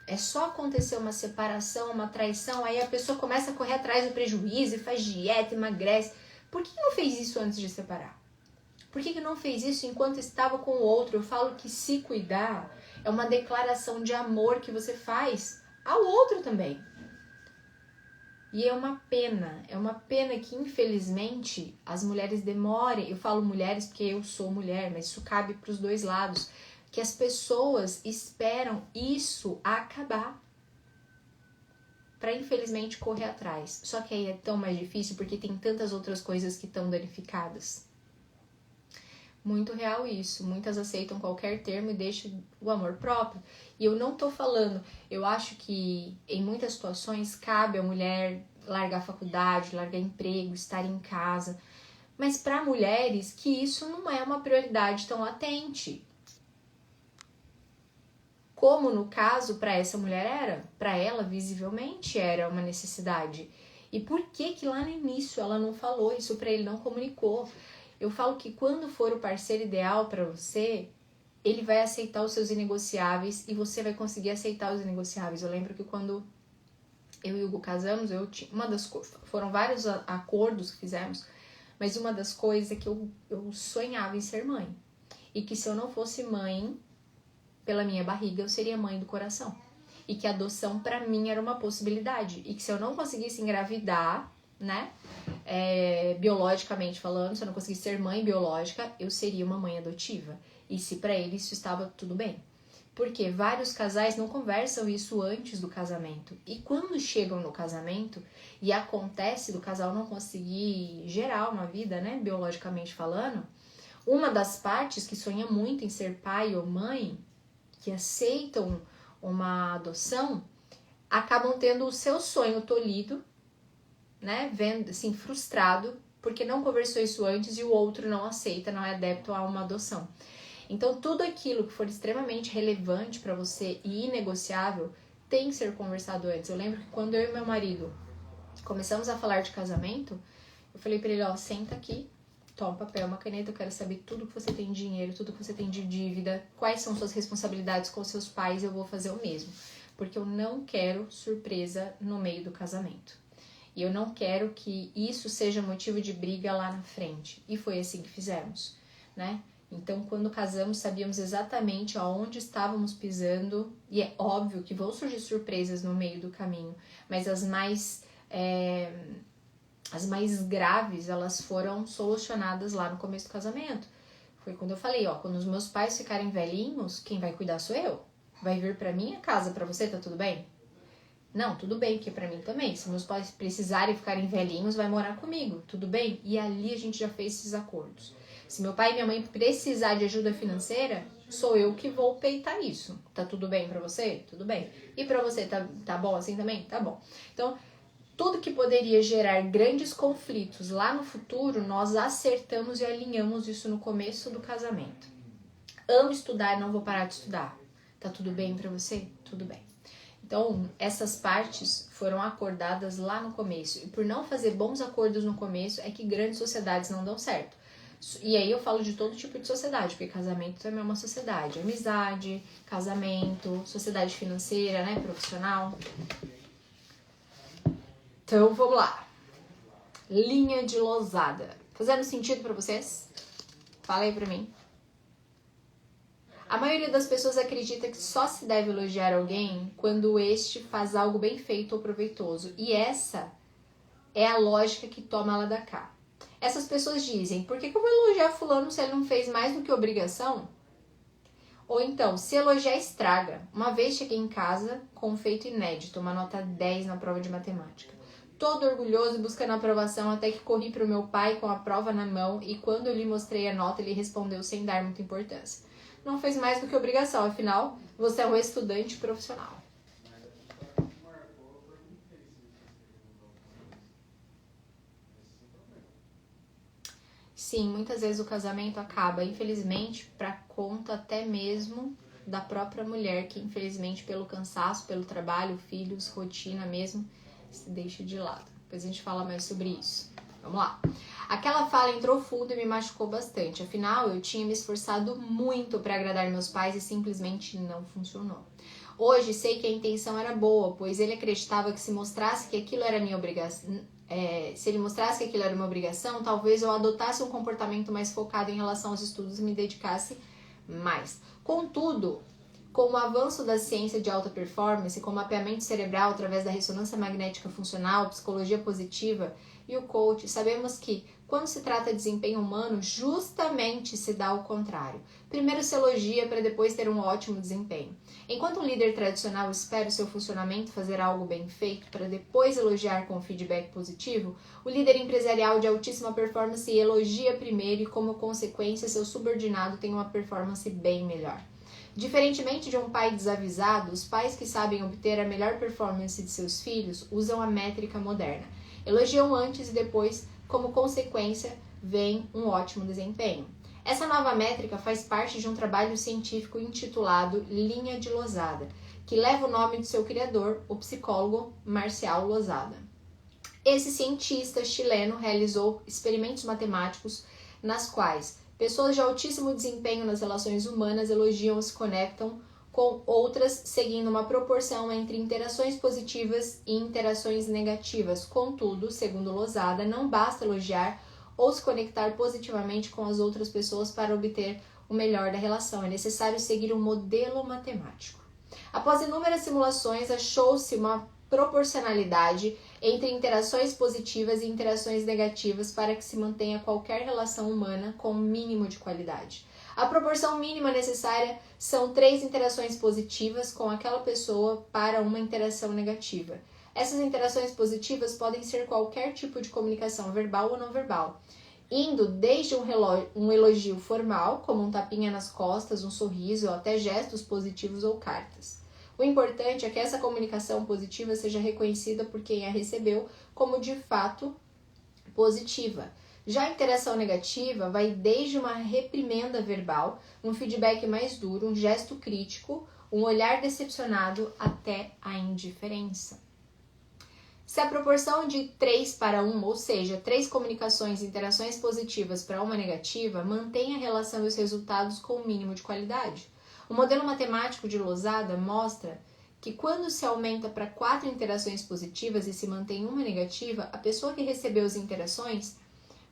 É só acontecer uma separação, uma traição, aí a pessoa começa a correr atrás do prejuízo e faz dieta, emagrece. Por que não fez isso antes de separar? Por que não fez isso enquanto estava com o outro? Eu falo que se cuidar é uma declaração de amor que você faz ao outro também. E é uma pena que infelizmente as mulheres demorem, eu falo mulheres porque eu sou mulher, mas isso cabe para os dois lados, que as pessoas esperam isso acabar para infelizmente correr atrás. Só que aí é tão mais difícil porque tem tantas outras coisas que estão danificadas. Muito real isso. Muitas aceitam qualquer termo e deixam o amor próprio. E eu não tô falando, eu acho que em muitas situações cabe a mulher largar a faculdade, largar emprego, estar em casa. Mas para mulheres que isso não é uma prioridade tão latente. Como no caso para essa mulher era, para ela visivelmente era uma necessidade. E por que lá no início ela não falou isso para ele, não comunicou? Eu falo que quando for o parceiro ideal para você, ele vai aceitar os seus inegociáveis e você vai conseguir aceitar os inegociáveis. Eu lembro que quando eu e o Hugo casamos, foram vários acordos que fizemos, mas uma das coisas é que eu sonhava em ser mãe. E que se eu não fosse mãe pela minha barriga, eu seria mãe do coração. E que a adoção, pra mim, era uma possibilidade. E que se eu não conseguisse engravidar, né, biologicamente falando, se eu não conseguisse ser mãe biológica, eu seria uma mãe adotiva. E se pra ele isso estava tudo bem. Porque vários casais não conversam isso antes do casamento. E quando chegam no casamento, e acontece do casal não conseguir gerar uma vida, né, biologicamente falando, uma das partes que sonha muito em ser pai ou mãe, que aceitam uma adoção, acabam tendo o seu sonho tolhido, né, vendo assim, frustrado, porque não conversou isso antes e o outro não aceita, não é adepto a uma adoção. Então, tudo aquilo que for extremamente relevante para você e inegociável tem que ser conversado antes. Eu lembro que quando eu e meu marido começamos a falar de casamento, eu falei para ele, ó, senta aqui, toma um papel, uma caneta, eu quero saber tudo que você tem de dinheiro, tudo que você tem de dívida, quais são suas responsabilidades com seus pais, eu vou fazer o mesmo. Porque eu não quero surpresa no meio do casamento. E eu não quero que isso seja motivo de briga lá na frente. E foi assim que fizemos, né? Então, quando casamos, sabíamos exatamente aonde estávamos pisando. E é óbvio que vão surgir surpresas no meio do caminho, mas as mais graves, elas foram solucionadas lá no começo do casamento. Foi quando eu falei, ó, quando os meus pais ficarem velhinhos, quem vai cuidar sou eu. Vai vir pra minha casa, pra você, tá tudo bem? Não, tudo bem, porque pra mim também. Se meus pais precisarem ficarem velhinhos, vai morar comigo, tudo bem? E ali a gente já fez esses acordos. Se meu pai e minha mãe precisar de ajuda financeira, sou eu que vou peitar isso. Tá tudo bem pra você? Tudo bem. E pra você, tá bom assim também? Tá bom. Então, tudo que poderia gerar grandes conflitos lá no futuro, nós acertamos e alinhamos isso no começo do casamento. Amo estudar, não vou parar de estudar. Tá tudo bem pra você? Tudo bem. Então, essas partes foram acordadas lá no começo. E por não fazer bons acordos no começo, é que grandes sociedades não dão certo. E aí eu falo de todo tipo de sociedade, porque casamento também é uma sociedade. Amizade, casamento, sociedade financeira, né, profissional. Então, vamos lá. Linha de losada. Fazendo sentido pra vocês? Fala aí pra mim. A maioria das pessoas acredita que só se deve elogiar alguém quando este faz algo bem feito ou proveitoso. E essa é a lógica que toma ela da cá. Essas pessoas dizem, por que eu vou elogiar fulano se ele não fez mais do que obrigação? Ou então, se elogiar estraga. Uma vez cheguei em casa com um feito inédito, uma nota 10 na prova de matemática. Todo orgulhoso e buscando aprovação, até que corri para o meu pai com a prova na mão e quando eu lhe mostrei a nota, ele respondeu sem dar muita importância. Não fez mais do que obrigação, afinal, você é um estudante profissional. Sim, muitas vezes o casamento acaba, infelizmente, para conta até mesmo da própria mulher, que infelizmente pelo cansaço, pelo trabalho, filhos, rotina mesmo, se deixa de lado. Depois a gente fala mais sobre isso. Vamos lá. Aquela fala entrou fundo e me machucou bastante. Afinal, eu tinha me esforçado muito para agradar meus pais e simplesmente não funcionou. Hoje sei que a intenção era boa, pois ele acreditava que se mostrasse que aquilo era minha obrigação, se ele mostrasse que aquilo era uma obrigação, talvez eu adotasse um comportamento mais focado em relação aos estudos e me dedicasse mais. Contudo, com o avanço da ciência de alta performance, com o mapeamento cerebral através da ressonância magnética funcional, psicologia positiva e o coach, sabemos que quando se trata de desempenho humano, justamente se dá o contrário. Primeiro se elogia para depois ter um ótimo desempenho. Enquanto um líder tradicional espera o seu funcionamento fazer algo bem feito para depois elogiar com feedback positivo, o líder empresarial de altíssima performance elogia primeiro e, como consequência, seu subordinado tem uma performance bem melhor. Diferentemente de um pai desavisado, os pais que sabem obter a melhor performance de seus filhos usam a métrica moderna. Elogiam antes e depois, como consequência, vem um ótimo desempenho. Essa nova métrica faz parte de um trabalho científico intitulado Linha de Losada, que leva o nome de seu criador, o psicólogo Marcial Losada. Esse cientista chileno realizou experimentos matemáticos nas quais pessoas de altíssimo desempenho nas relações humanas elogiam ou se conectam com outras, seguindo uma proporção entre interações positivas e interações negativas. Contudo, segundo Losada, não basta elogiar ou se conectar positivamente com as outras pessoas para obter o melhor da relação. É necessário seguir um modelo matemático. Após inúmeras simulações, achou-se uma proporcionalidade entre interações positivas e interações negativas para que se mantenha qualquer relação humana com um mínimo de qualidade. A proporção mínima necessária são 3 interações positivas com aquela pessoa para uma interação negativa. Essas interações positivas podem ser qualquer tipo de comunicação verbal ou não verbal, indo desde um elogio formal, como um tapinha nas costas, um sorriso, ou até gestos positivos ou cartas. O importante é que essa comunicação positiva seja reconhecida por quem a recebeu como de fato positiva. Já a interação negativa vai desde uma reprimenda verbal, um feedback mais duro, um gesto crítico, um olhar decepcionado até a indiferença. Se a proporção de 3 para 1, ou seja, 3 comunicações e interações positivas para uma negativa, mantém a relação e os resultados com o mínimo de qualidade. O modelo matemático de Losada mostra que quando se aumenta para 4 interações positivas e se mantém uma negativa, a pessoa que recebeu as interações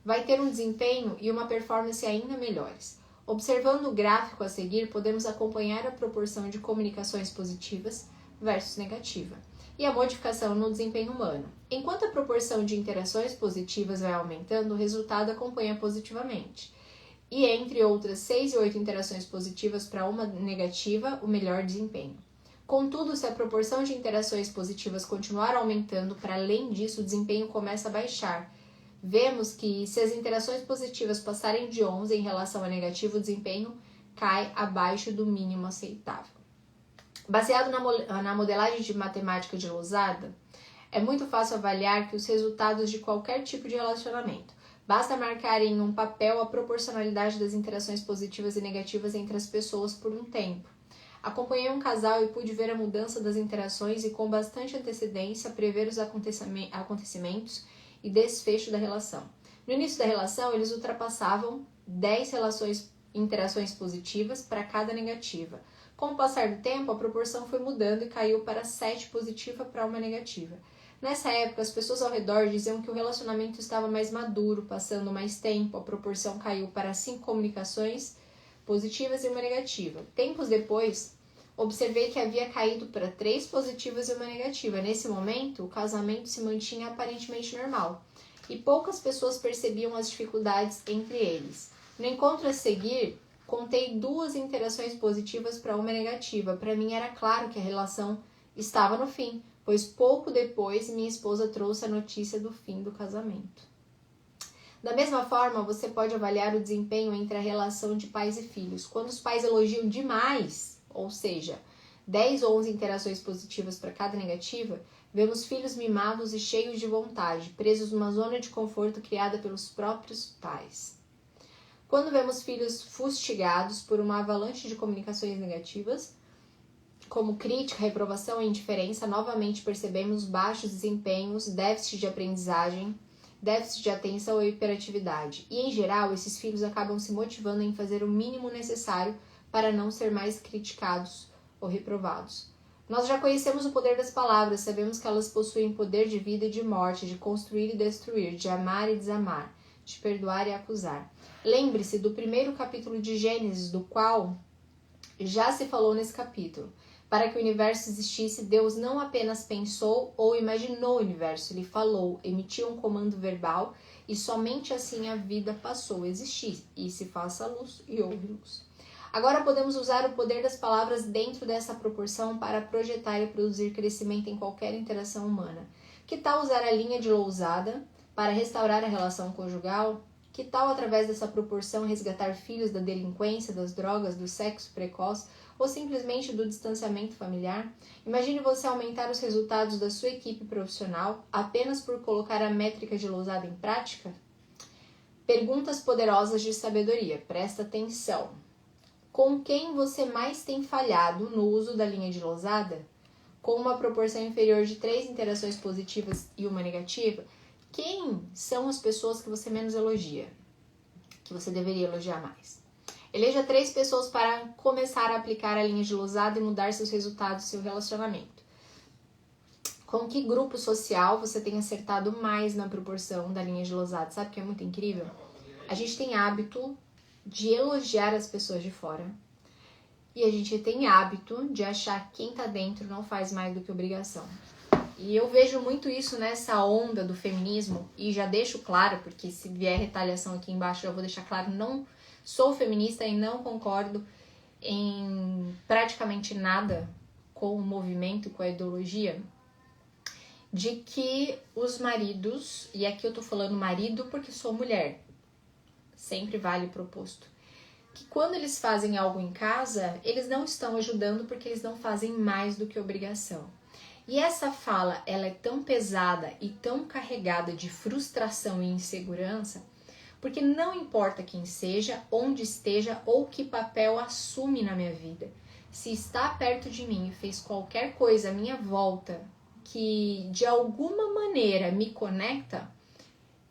vai ter um desempenho e uma performance ainda melhores. Observando o gráfico a seguir, podemos acompanhar a proporção de comunicações positivas versus negativa e a modificação no desempenho humano. Enquanto a proporção de interações positivas vai aumentando, o resultado acompanha positivamente. E entre outras 6 e 8 interações positivas para uma negativa, o melhor desempenho. Contudo, se a proporção de interações positivas continuar aumentando, para além disso, o desempenho começa a baixar. Vemos que se as interações positivas passarem de 11 em relação a negativo, o desempenho cai abaixo do mínimo aceitável. Baseado na modelagem de matemática de Losada, é muito fácil avaliar que os resultados de qualquer tipo de relacionamento. Basta marcar em um papel a proporcionalidade das interações positivas e negativas entre as pessoas por um tempo. Acompanhei um casal e pude ver a mudança das interações e com bastante antecedência prever os acontecimentos e desfecho da relação. No início da relação, eles ultrapassavam 10 interações positivas para cada negativa. Com o passar do tempo, a proporção foi mudando e caiu para 7 positiva para uma negativa. Nessa época, as pessoas ao redor diziam que o relacionamento estava mais maduro, passando mais tempo, a proporção caiu para 5 comunicações positivas e uma negativa. Tempos depois, observei que havia caído para 3 positivas e uma negativa. Nesse momento, o casamento se mantinha aparentemente normal. e poucas pessoas percebiam as dificuldades entre eles. No encontro a seguir, contei 2 interações positivas para uma negativa. Para mim era claro que a relação estava no fim, pois pouco depois minha esposa trouxe a notícia do fim do casamento. Da mesma forma, você pode avaliar o desempenho entre a relação de pais e filhos. Quando os pais elogiam demais, ou seja, 10 ou 11 interações positivas para cada negativa, vemos filhos mimados e cheios de vontade, presos numa zona de conforto criada pelos próprios pais. Quando vemos filhos fustigados por uma avalanche de comunicações negativas, como crítica, reprovação e indiferença, novamente percebemos baixos desempenhos, déficit de aprendizagem, déficit de atenção e hiperatividade. E, em geral, esses filhos acabam se motivando em fazer o mínimo necessário para não ser mais criticados ou reprovados. Nós já conhecemos o poder das palavras, sabemos que elas possuem poder de vida e de morte, de construir e destruir, de amar e desamar, de perdoar e acusar. Lembre-se do primeiro capítulo de Gênesis, do qual já se falou nesse capítulo. Para que o universo existisse, Deus não apenas pensou ou imaginou o universo, Ele falou, emitiu um comando verbal e somente assim a vida passou a existir. E se faça luz e houve luz. Agora podemos usar o poder das palavras dentro dessa proporção para projetar e produzir crescimento em qualquer interação humana. Que tal usar a linha de Lousada para restaurar a relação conjugal? Que tal, através dessa proporção, resgatar filhos da delinquência, das drogas, do sexo precoce ou simplesmente do distanciamento familiar? Imagine você aumentar os resultados da sua equipe profissional apenas por colocar a métrica de Lousada em prática? Perguntas poderosas de sabedoria. Presta atenção. Com quem você mais tem falhado no uso da linha de Lousada? Com uma proporção inferior de 3 interações positivas e uma negativa? Quem são as pessoas que você menos elogia? Que você deveria elogiar mais? Eleja 3 pessoas para começar a aplicar a linha de Lousada e mudar seus resultados e seu relacionamento. Com que grupo social você tem acertado mais na proporção da linha de Lousada? Sabe o que é muito incrível? A gente tem hábito de elogiar as pessoas de fora. E a gente tem hábito de achar que quem tá dentro não faz mais do que obrigação. E eu vejo muito isso nessa onda do feminismo, e já deixo claro, porque se vier retaliação aqui embaixo, eu vou deixar claro, não sou feminista e não concordo em praticamente nada com o movimento, com a ideologia, de que os maridos, e aqui eu tô falando marido porque sou mulher, sempre vale o proposto, que quando eles fazem algo em casa, eles não estão ajudando porque eles não fazem mais do que obrigação. E essa fala, ela é tão pesada e tão carregada de frustração e insegurança, porque não importa quem seja, onde esteja ou que papel assume na minha vida. Se está perto de mim e fez qualquer coisa à minha volta que de alguma maneira me conecta,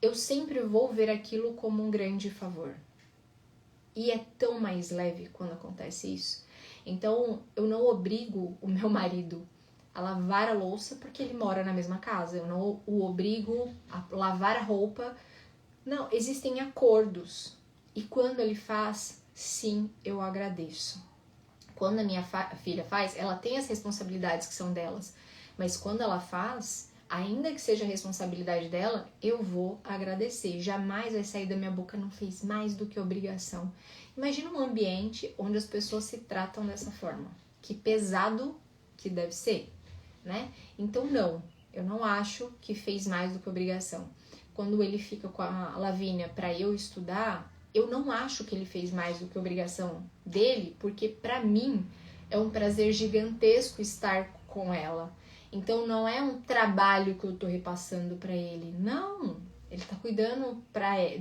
eu sempre vou ver aquilo como um grande favor. E é tão mais leve quando acontece isso. Então, eu não obrigo o meu marido a lavar a louça porque ele mora na mesma casa. Eu não o obrigo a lavar a roupa. Não, existem acordos. E quando ele faz, sim, eu agradeço. Quando a minha filha faz, ela tem as responsabilidades que são delas. Mas quando ela faz, ainda que seja a responsabilidade dela, eu vou agradecer. Jamais vai sair da minha boca, não fez mais do que obrigação. Imagina um ambiente onde as pessoas se tratam dessa forma. Que pesado que deve ser, né? Então, não. Eu não acho que fez mais do que obrigação. Quando ele fica com a Lavínia para eu estudar, eu não acho que ele fez mais do que obrigação dele, porque para mim é um prazer gigantesco estar com ela. Então não é um trabalho que eu tô repassando para ele. Não, ele tá cuidando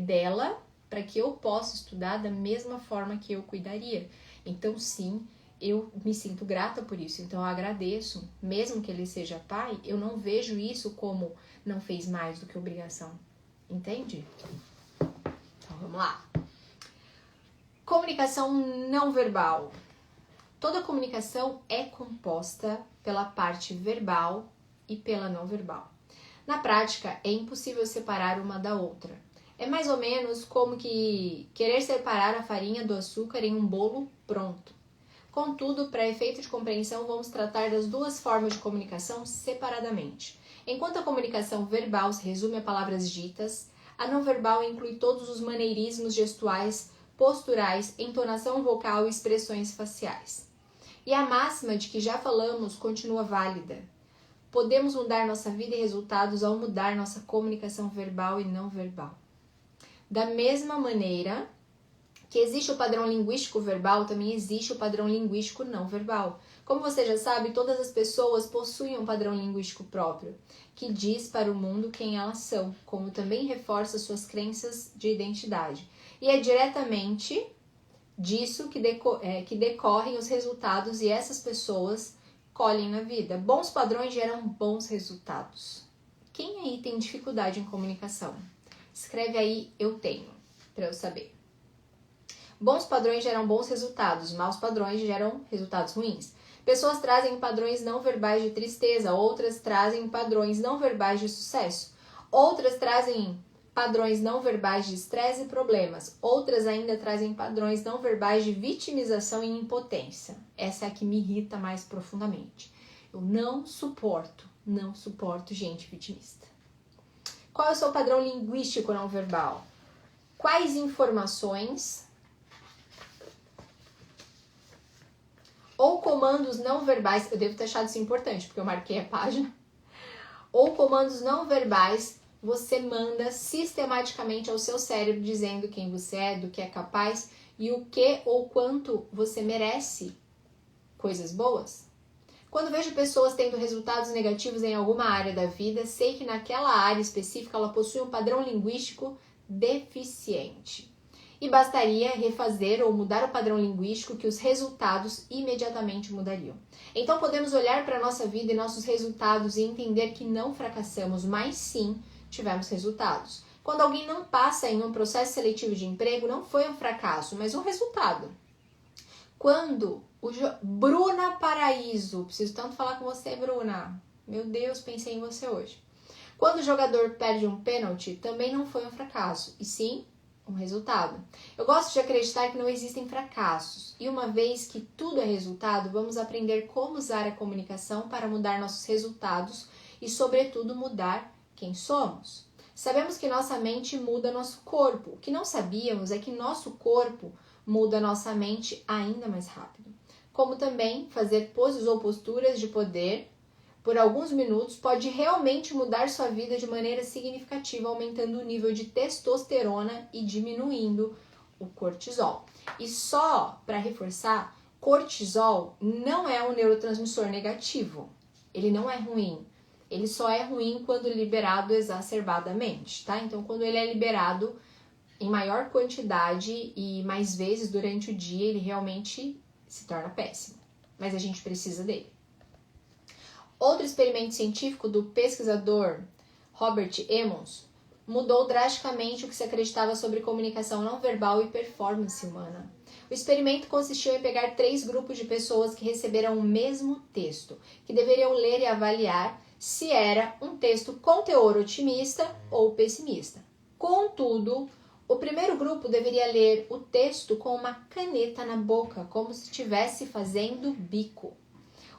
dela para que eu possa estudar da mesma forma que eu cuidaria. Então sim, eu me sinto grata por isso. Então eu agradeço, mesmo que ele seja pai, eu não vejo isso como não fez mais do que obrigação. Entende? Então vamos lá. Comunicação não verbal. Toda comunicação é composta pela parte verbal e pela não verbal. Na prática, é impossível separar uma da outra. É mais ou menos como que querer separar a farinha do açúcar em um bolo pronto. Contudo, para efeito de compreensão, vamos tratar das 2 formas de comunicação separadamente. Enquanto a comunicação verbal se resume a palavras ditas, a não verbal inclui todos os maneirismos gestuais, posturais, entonação vocal e expressões faciais. E a máxima de que já falamos continua válida. Podemos mudar nossa vida e resultados ao mudar nossa comunicação verbal e não verbal. Da mesma maneira que existe o padrão linguístico verbal, também existe o padrão linguístico não verbal. Como você já sabe, todas as pessoas possuem um padrão linguístico próprio, que diz para o mundo quem elas são, como também reforça suas crenças de identidade. E é diretamente disso que decorrem os resultados e essas pessoas colhem na vida. Bons padrões geram bons resultados. Quem aí tem dificuldade em comunicação? Escreve aí, eu tenho, para eu saber. Bons padrões geram bons resultados, maus padrões geram resultados ruins. Pessoas trazem padrões não verbais de tristeza, outras trazem padrões não verbais de sucesso. Outras trazem padrões não verbais de estresse e problemas. Outras ainda trazem padrões não verbais de vitimização e impotência. Essa é a que me irrita mais profundamente. Eu não suporto gente vitimista. Qual é o seu padrão linguístico não verbal? Quais informações ou comandos não verbais, eu devo ter achado isso importante, porque eu marquei a página, ou comandos não verbais você manda sistematicamente ao seu cérebro dizendo quem você é, do que é capaz e o que ou quanto você merece coisas boas? Quando vejo pessoas tendo resultados negativos em alguma área da vida, sei que naquela área específica ela possui um padrão linguístico deficiente. E bastaria refazer ou mudar o padrão linguístico que os resultados imediatamente mudariam. Então podemos olhar para a nossa vida e nossos resultados e entender que não fracassamos, mas sim tivemos resultados. Quando alguém não passa em um processo seletivo de emprego, não foi um fracasso, mas um resultado. Quando Bruna Paraíso, preciso tanto falar com você, Bruna. Meu Deus, pensei em você hoje. Quando o jogador perde um pênalti, também não foi um fracasso, e sim um resultado. Eu gosto de acreditar que não existem fracassos. E uma vez que tudo é resultado, vamos aprender como usar a comunicação para mudar nossos resultados e, sobretudo, mudar quem somos. Sabemos que nossa mente muda nosso corpo. O que não sabíamos é que nosso corpo muda nossa mente ainda mais rápido. Como também fazer poses ou posturas de poder por alguns minutos pode realmente mudar sua vida de maneira significativa, aumentando o nível de testosterona e diminuindo o cortisol. E só para reforçar, cortisol não é um neurotransmissor negativo. Ele não é ruim. Ele só é ruim quando liberado exacerbadamente, tá? Então, quando ele é liberado em maior quantidade e mais vezes durante o dia, ele realmente se torna péssimo. Mas a gente precisa dele. Outro experimento científico do pesquisador Robert Emmons mudou drasticamente o que se acreditava sobre comunicação não verbal e performance humana. O experimento consistiu em pegar 3 grupos de pessoas que receberam o mesmo texto, que deveriam ler e avaliar se era um texto com teor otimista ou pessimista. Contudo, o primeiro grupo deveria ler o texto com uma caneta na boca, como se estivesse fazendo bico.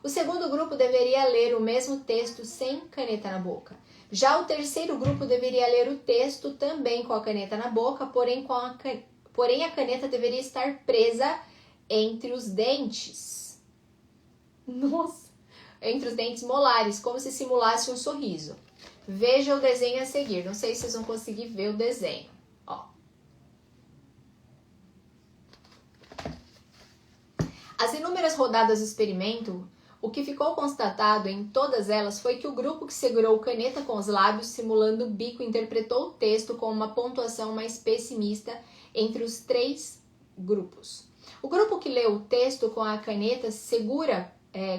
O segundo grupo deveria ler o mesmo texto sem caneta na boca. Já o terceiro grupo deveria ler o texto também com a caneta na boca, porém a caneta deveria estar presa entre os dentes. Nossa! Entre os dentes molares, como se simulasse um sorriso. Veja o desenho a seguir. Não sei se vocês vão conseguir ver o desenho. Ó. As inúmeras rodadas do experimento, o que ficou constatado em todas elas foi que o grupo que segurou caneta com os lábios, simulando o bico, interpretou o texto com uma pontuação mais pessimista entre os 3 grupos. O grupo que leu o texto com a caneta segura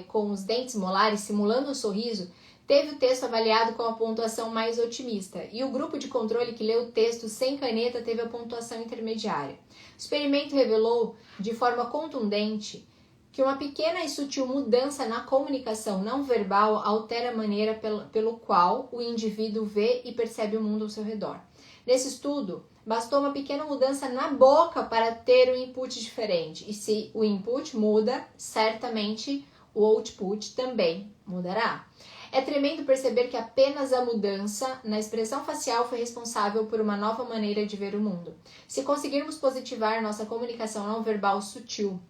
com os dentes molares, simulando um sorriso, teve o texto avaliado com a pontuação mais otimista, e o grupo de controle que leu o texto sem caneta teve a pontuação intermediária. O experimento revelou de forma contundente que uma pequena e sutil mudança na comunicação não verbal altera a maneira pelo qual o indivíduo vê e percebe o mundo ao seu redor. Nesse estudo, bastou uma pequena mudança na boca para ter um input diferente, e se o input muda, certamente o output também mudará. É tremendo perceber que apenas a mudança na expressão facial foi responsável por uma nova maneira de ver o mundo. Se conseguirmos positivar nossa comunicação não verbal sutil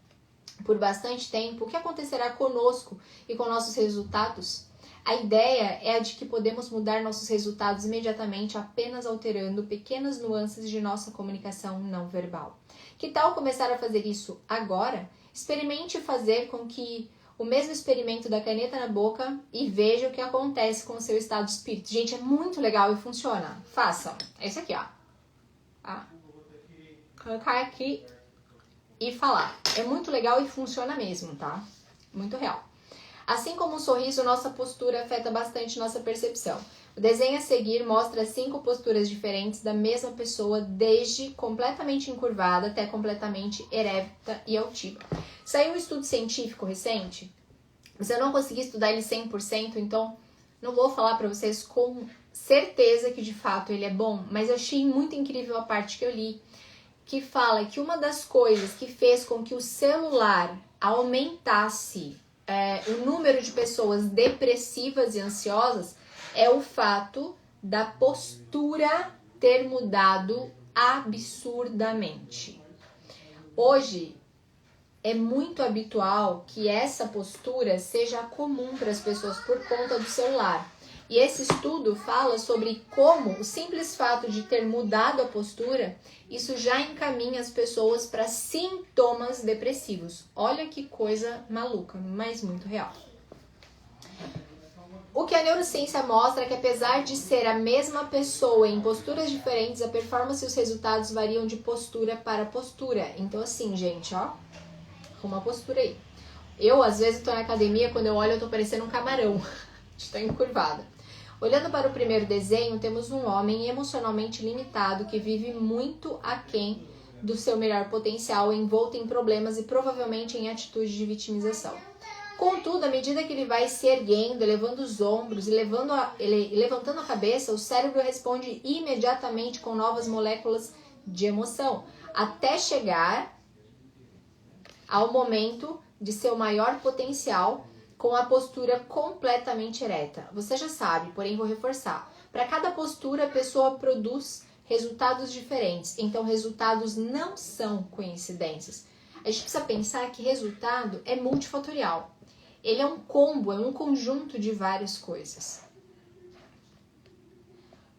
por bastante tempo, o que acontecerá conosco e com nossos resultados? A ideia é a de que podemos mudar nossos resultados imediatamente apenas alterando pequenas nuances de nossa comunicação não verbal. Que tal começar a fazer isso agora? Experimente fazer com que o mesmo experimento da caneta na boca e veja o que acontece com o seu estado de espírito. Gente, é muito legal e funciona. Façam. É isso aqui, ó. Colocar aqui e falar. É muito legal e funciona mesmo, tá? Muito real. Assim como um sorriso, nossa postura afeta bastante nossa percepção. O desenho a seguir mostra 5 posturas diferentes da mesma pessoa, desde completamente encurvada até completamente erecta e altiva. Saiu um estudo científico recente, mas eu não consegui estudar ele 100%, então não vou falar para vocês com certeza que de fato ele é bom, mas eu achei muito incrível a parte que eu li, que fala que uma das coisas que fez com que o celular aumentasse o número de pessoas depressivas e ansiosas é o fato da postura ter mudado absurdamente. Hoje é muito habitual que essa postura seja comum para as pessoas por conta do celular. E esse estudo fala sobre como o simples fato de ter mudado a postura, isso já encaminha as pessoas para sintomas depressivos. Olha que coisa maluca, mas muito real. O que a neurociência mostra é que apesar de ser a mesma pessoa em posturas diferentes, a performance e os resultados variam de postura para postura. Então assim, gente, ó, arruma a postura aí. Eu, às vezes, tô na academia, quando eu olho, eu tô parecendo um camarão. Estou encurvada. Olhando para o primeiro desenho, temos um homem emocionalmente limitado que vive muito aquém do seu melhor potencial, envolto em problemas e provavelmente em atitude de vitimização. Contudo, à medida que ele vai se erguendo, elevando os ombros e levantando a cabeça, o cérebro responde imediatamente com novas moléculas de emoção, até chegar ao momento de seu maior potencial, com a postura completamente ereta. Você já sabe, porém vou reforçar. Para cada postura, a pessoa produz resultados diferentes. Então, resultados não são coincidências. A gente precisa pensar que resultado é multifatorial. Ele é um combo, é um conjunto de várias coisas.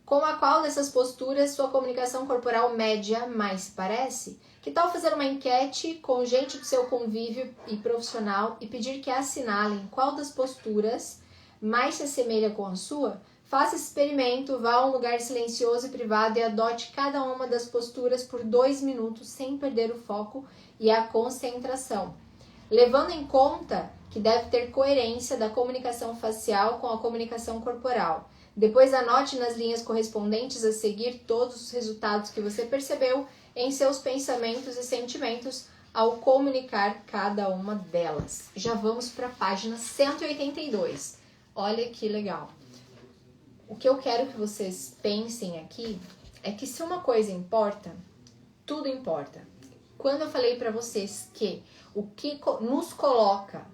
Com a qual dessas posturas sua comunicação corporal média mais se parece? Que tal fazer uma enquete com gente do seu convívio e profissional e pedir que assinalem qual das posturas mais se assemelha com a sua? Faça esse experimento, vá a um lugar silencioso e privado e adote cada uma das posturas por 2 minutos sem perder o foco e a concentração, levando em conta que deve ter coerência da comunicação facial com a comunicação corporal. Depois anote nas linhas correspondentes a seguir todos os resultados que você percebeu em seus pensamentos e sentimentos ao comunicar cada uma delas. Já vamos para a página 182. Olha que legal. O que eu quero que vocês pensem aqui é que se uma coisa importa, tudo importa. Quando eu falei para vocês que o que nos coloca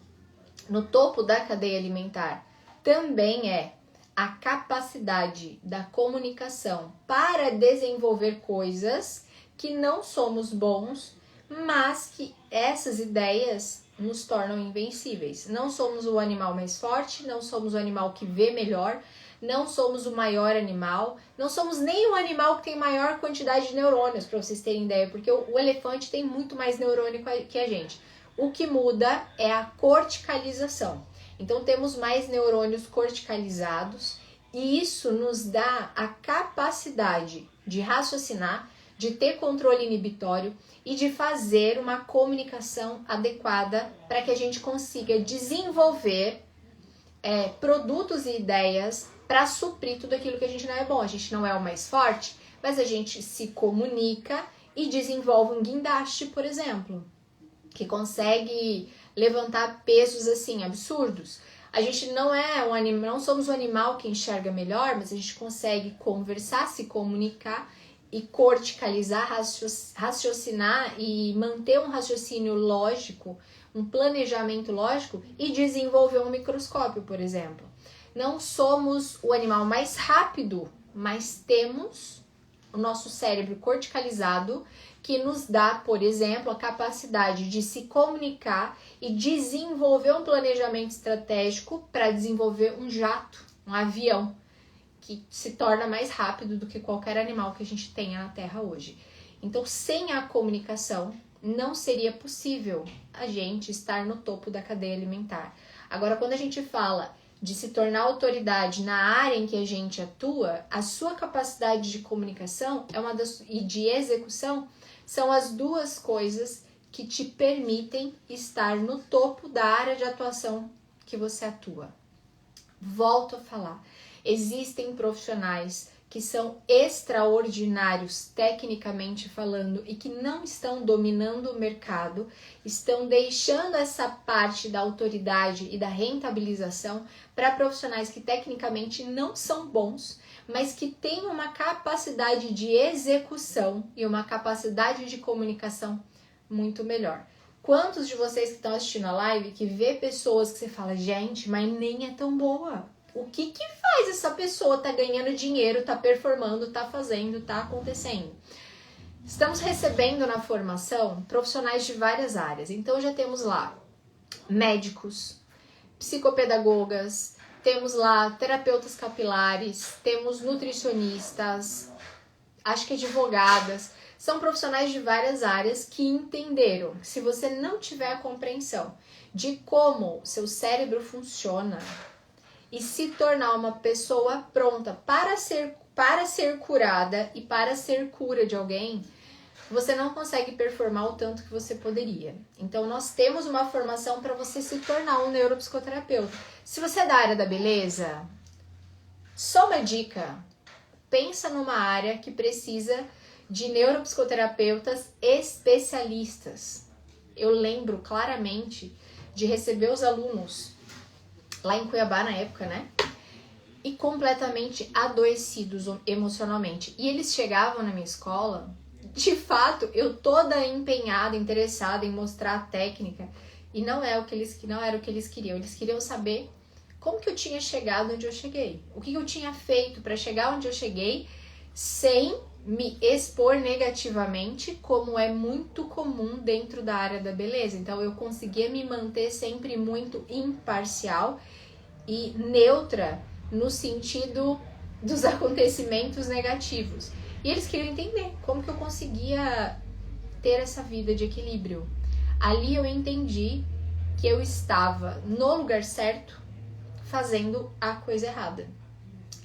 no topo da cadeia alimentar também é a capacidade da comunicação para desenvolver coisas que não somos bons, mas que essas ideias nos tornam invencíveis. Não somos o animal mais forte, não somos o animal que vê melhor, não somos o maior animal, não somos nem o animal que tem maior quantidade de neurônios, para vocês terem ideia, porque o elefante tem muito mais neurônio que a gente. O que muda é a corticalização. Então temos mais neurônios corticalizados e isso nos dá a capacidade de raciocinar, de ter controle inibitório e de fazer uma comunicação adequada para que a gente consiga desenvolver produtos e ideias para suprir tudo aquilo que a gente não é bom. A gente não é o mais forte, mas a gente se comunica e desenvolve um guindaste, por exemplo, que consegue levantar pesos assim absurdos. A gente não é um animal, não somos o animal que enxerga melhor, mas a gente consegue conversar, se comunicar e corticalizar, raciocinar e manter um raciocínio lógico, um planejamento lógico e desenvolver um microscópio, por exemplo. Não somos o animal mais rápido, mas temos o nosso cérebro corticalizado que nos dá, por exemplo, a capacidade de se comunicar e desenvolver um planejamento estratégico para desenvolver um jato, um avião, que se torna mais rápido do que qualquer animal que a gente tenha na Terra hoje. Então, sem a comunicação, não seria possível a gente estar no topo da cadeia alimentar. Agora, quando a gente fala de se tornar autoridade na área em que a gente atua, a sua capacidade de comunicação e de execução são as duas coisas que te permitem estar no topo da área de atuação que você atua. Volto a falar, existem profissionais que são extraordinários tecnicamente falando e que não estão dominando o mercado, estão deixando essa parte da autoridade e da rentabilização para profissionais que tecnicamente não são bons, mas que têm uma capacidade de execução e uma capacidade de comunicação muito melhor. Quantos de vocês que estão assistindo a live que vê pessoas que você fala, gente, mas nem é tão boa? O que faz essa pessoa tá ganhando dinheiro, tá performando, tá fazendo, tá acontecendo? Estamos recebendo na formação profissionais de várias áreas. Então já temos lá médicos, psicopedagogas, temos lá terapeutas capilares, temos nutricionistas, acho que advogadas. São profissionais de várias áreas que entenderam que se você não tiver a compreensão de como seu cérebro funciona, e se tornar uma pessoa pronta para ser curada e para ser cura de alguém, você não consegue performar o tanto que você poderia. Então, nós temos uma formação para você se tornar um neuropsicoterapeuta. Se você é da área da beleza, só uma dica, pensa numa área que precisa de neuropsicoterapeutas especialistas. Eu lembro claramente de receber os alunos lá em Cuiabá na época, né? E completamente adoecidos emocionalmente. E eles chegavam na minha escola, de fato, eu toda empenhada, interessada em mostrar a técnica, e não era o que eles queriam. Eles queriam saber como que eu tinha chegado onde eu cheguei. O que eu tinha feito para chegar onde eu cheguei sem me expor negativamente, como é muito comum dentro da área da beleza. Então, eu conseguia me manter sempre muito imparcial e neutra no sentido dos acontecimentos negativos. E eles queriam entender como que eu conseguia ter essa vida de equilíbrio. Ali eu entendi que eu estava no lugar certo, fazendo a coisa errada.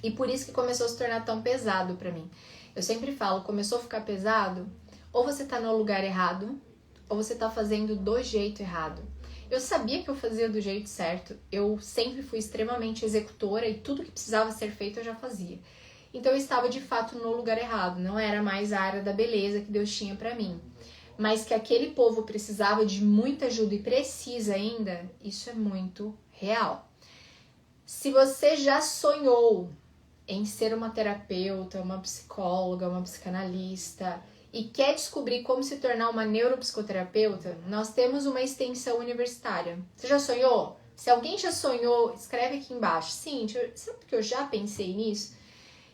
E por isso que começou a se tornar tão pesado para mim. Eu sempre falo, começou a ficar pesado, ou você tá no lugar errado, ou você tá fazendo do jeito errado. Eu sabia que eu fazia do jeito certo, eu sempre fui extremamente executora e tudo que precisava ser feito eu já fazia. Então eu estava de fato no lugar errado, não era mais a área da beleza que Deus tinha para mim. Mas que aquele povo precisava de muita ajuda e precisa ainda, isso é muito real. Se você já sonhou em ser uma terapeuta, uma psicóloga, uma psicanalista e quer descobrir como se tornar uma neuropsicoterapeuta, nós temos uma extensão universitária. Você já sonhou? Se alguém já sonhou, escreve aqui embaixo. Cíntia, sabe que eu já pensei nisso?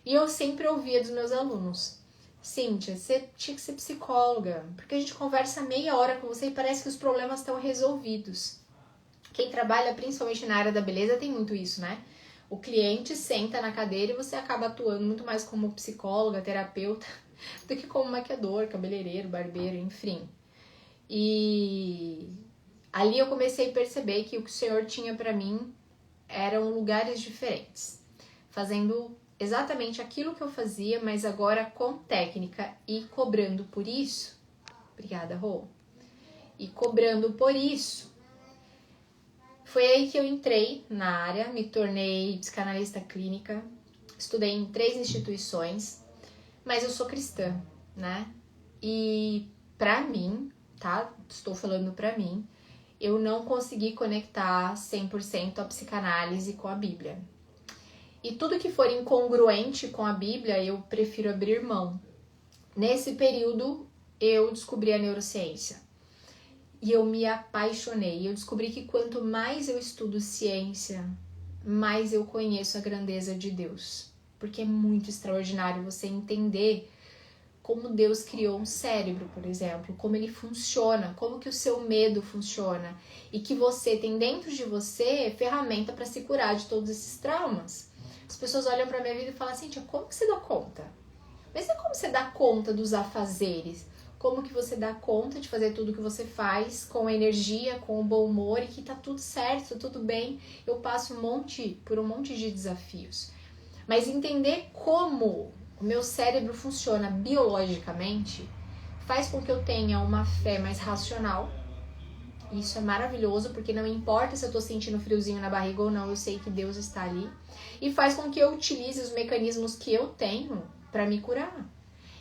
E eu sempre ouvia dos meus alunos. Cíntia, você tinha que ser psicóloga, porque a gente conversa meia hora com você e parece que os problemas estão resolvidos. Quem trabalha principalmente na área da beleza tem muito isso, né? O cliente senta na cadeira e você acaba atuando muito mais como psicóloga, terapeuta, do que como maquiador, cabeleireiro, barbeiro, enfim. E ali eu comecei a perceber que o que o Senhor tinha para mim eram lugares diferentes, fazendo exatamente aquilo que eu fazia, mas agora com técnica e cobrando por isso. Obrigada, Rô. E cobrando por isso. Foi aí que eu entrei na área, me tornei psicanalista clínica, estudei em 3 instituições, mas eu sou cristã, né? E pra mim, tá? Estou falando pra mim, eu não consegui conectar 100% a psicanálise com a Bíblia. E tudo que for incongruente com a Bíblia, eu prefiro abrir mão. Nesse período, eu descobri a neurociência. E eu me apaixonei. Eu descobri que quanto mais eu estudo ciência, mais eu conheço a grandeza de Deus. Porque é muito extraordinário você entender como Deus criou um cérebro, por exemplo, como ele funciona, como que o seu medo funciona e que você tem dentro de você ferramenta para se curar de todos esses traumas. As pessoas olham para minha vida e falam assim, tia, como que você dá conta? Mas é como você dá conta dos afazeres? Como que você dá conta de fazer tudo que você faz com energia, com bom humor e que tá tudo certo, tudo bem? Eu passo por um monte de desafios. Mas entender como o meu cérebro funciona biologicamente faz com que eu tenha uma fé mais racional. Isso é maravilhoso, porque não importa se eu tô sentindo friozinho na barriga ou não, eu sei que Deus está ali. E faz com que eu utilize os mecanismos que eu tenho para me curar.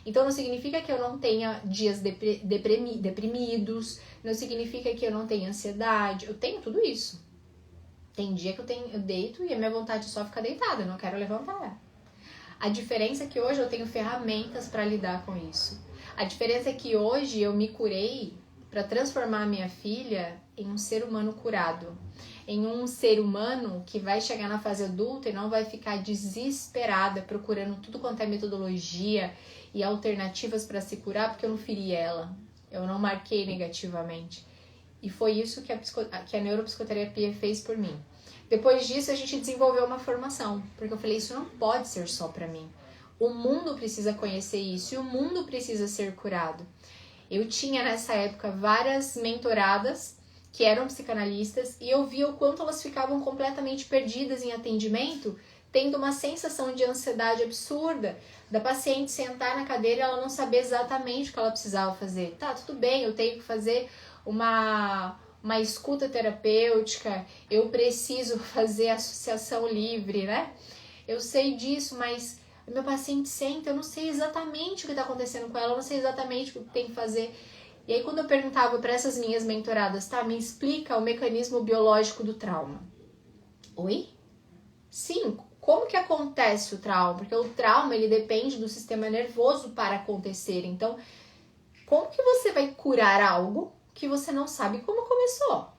Então não significa que eu não tenha dias deprimidos, não significa que eu não tenha ansiedade, eu tenho tudo isso. Tem dia que eu deito e a minha vontade é só ficar deitada, eu não quero levantar. A diferença é que hoje eu tenho ferramentas para lidar com isso. A diferença é que hoje eu me curei para transformar a minha filha em um ser humano curado. Em um ser humano que vai chegar na fase adulta e não vai ficar desesperada procurando tudo quanto é metodologia e alternativas para se curar, porque eu não feri ela. Eu não marquei negativamente. E foi isso que a neuropsicoterapia fez por mim. Depois disso, a gente desenvolveu uma formação, porque eu falei, isso não pode ser só pra mim. O mundo precisa conhecer isso e o mundo precisa ser curado. Eu tinha nessa época várias mentoradas que eram psicanalistas e eu via o quanto elas ficavam completamente perdidas em atendimento, tendo uma sensação de ansiedade absurda, da paciente sentar na cadeira e ela não saber exatamente o que ela precisava fazer. Tá, tudo bem, eu tenho que fazer uma escuta terapêutica, eu preciso fazer associação livre, né? Eu sei disso, mas o meu paciente senta, eu não sei exatamente o que está acontecendo com ela, eu não sei exatamente o que tem que fazer. E aí quando eu perguntava para essas minhas mentoradas, tá, me explica o mecanismo biológico do trauma. Oi? Sim, como que acontece o trauma? Porque o trauma, ele depende do sistema nervoso para acontecer. Então, como que você vai curar algo que você não sabe como começou?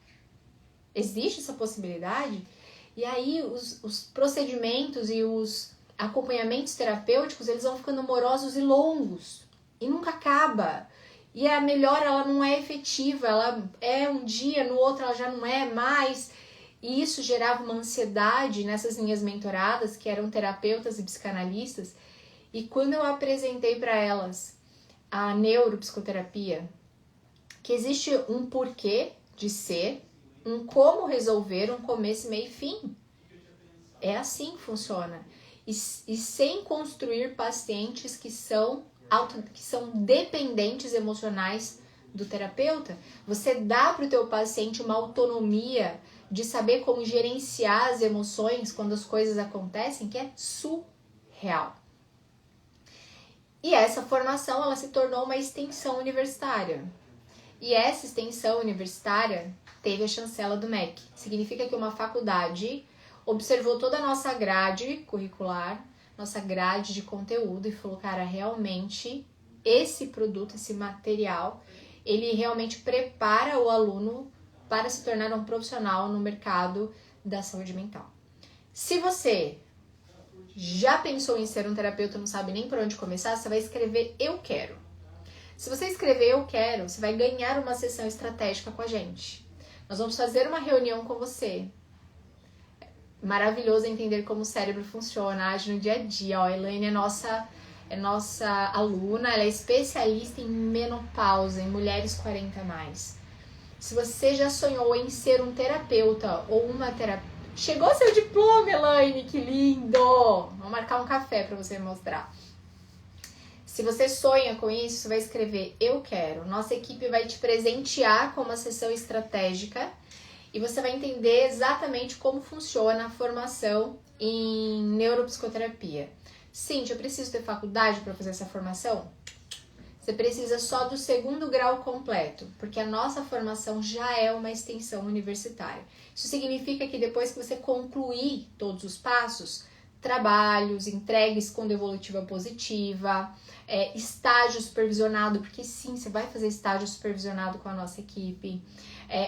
Existe essa possibilidade? E aí os procedimentos e os acompanhamentos terapêuticos, eles vão ficando morosos e longos. E nunca acaba. E a melhora, ela não é efetiva. Ela é um dia, no outro ela já não é mais. E isso gerava uma ansiedade nessas minhas mentoradas, que eram terapeutas e psicanalistas. E quando eu apresentei para elas a neuropsicoterapia, que existe um porquê de ser, um como resolver, um começo, meio e fim. É assim que funciona. E sem construir pacientes que são dependentes emocionais do terapeuta, você dá para o teu paciente uma autonomia de saber como gerenciar as emoções quando as coisas acontecem, que é surreal. E essa formação, ela se tornou uma extensão universitária. E essa extensão universitária teve a chancela do MEC. Significa que uma faculdade observou toda a nossa grade curricular, nossa grade de conteúdo e falou, cara, realmente esse produto, esse material, ele realmente prepara o aluno para se tornar um profissional no mercado da saúde mental. Se você já pensou em ser um terapeuta e não sabe nem por onde começar, você vai escrever eu quero. Se você escrever eu quero, você vai ganhar uma sessão estratégica com a gente. Nós vamos fazer uma reunião com você. Maravilhoso entender como o cérebro funciona, age no dia a dia. Ó, a Elaine é nossa aluna, ela é especialista em menopausa, em mulheres 40+. Se você já sonhou em ser um terapeuta ou uma terapeuta... Chegou seu diploma, Elaine, que lindo! Vou marcar um café para você mostrar. Se você sonha com isso, você vai escrever eu quero. Nossa equipe vai te presentear com uma sessão estratégica e você vai entender exatamente como funciona a formação em neuropsicoterapia. Cíntia, eu preciso ter faculdade para fazer essa formação? Você precisa só do 2º grau completo, porque a nossa formação já é uma extensão universitária. Isso significa que depois que você concluir todos os passos, trabalhos, entregues com devolutiva positiva, estágio supervisionado, porque sim, você vai fazer estágio supervisionado com a nossa equipe,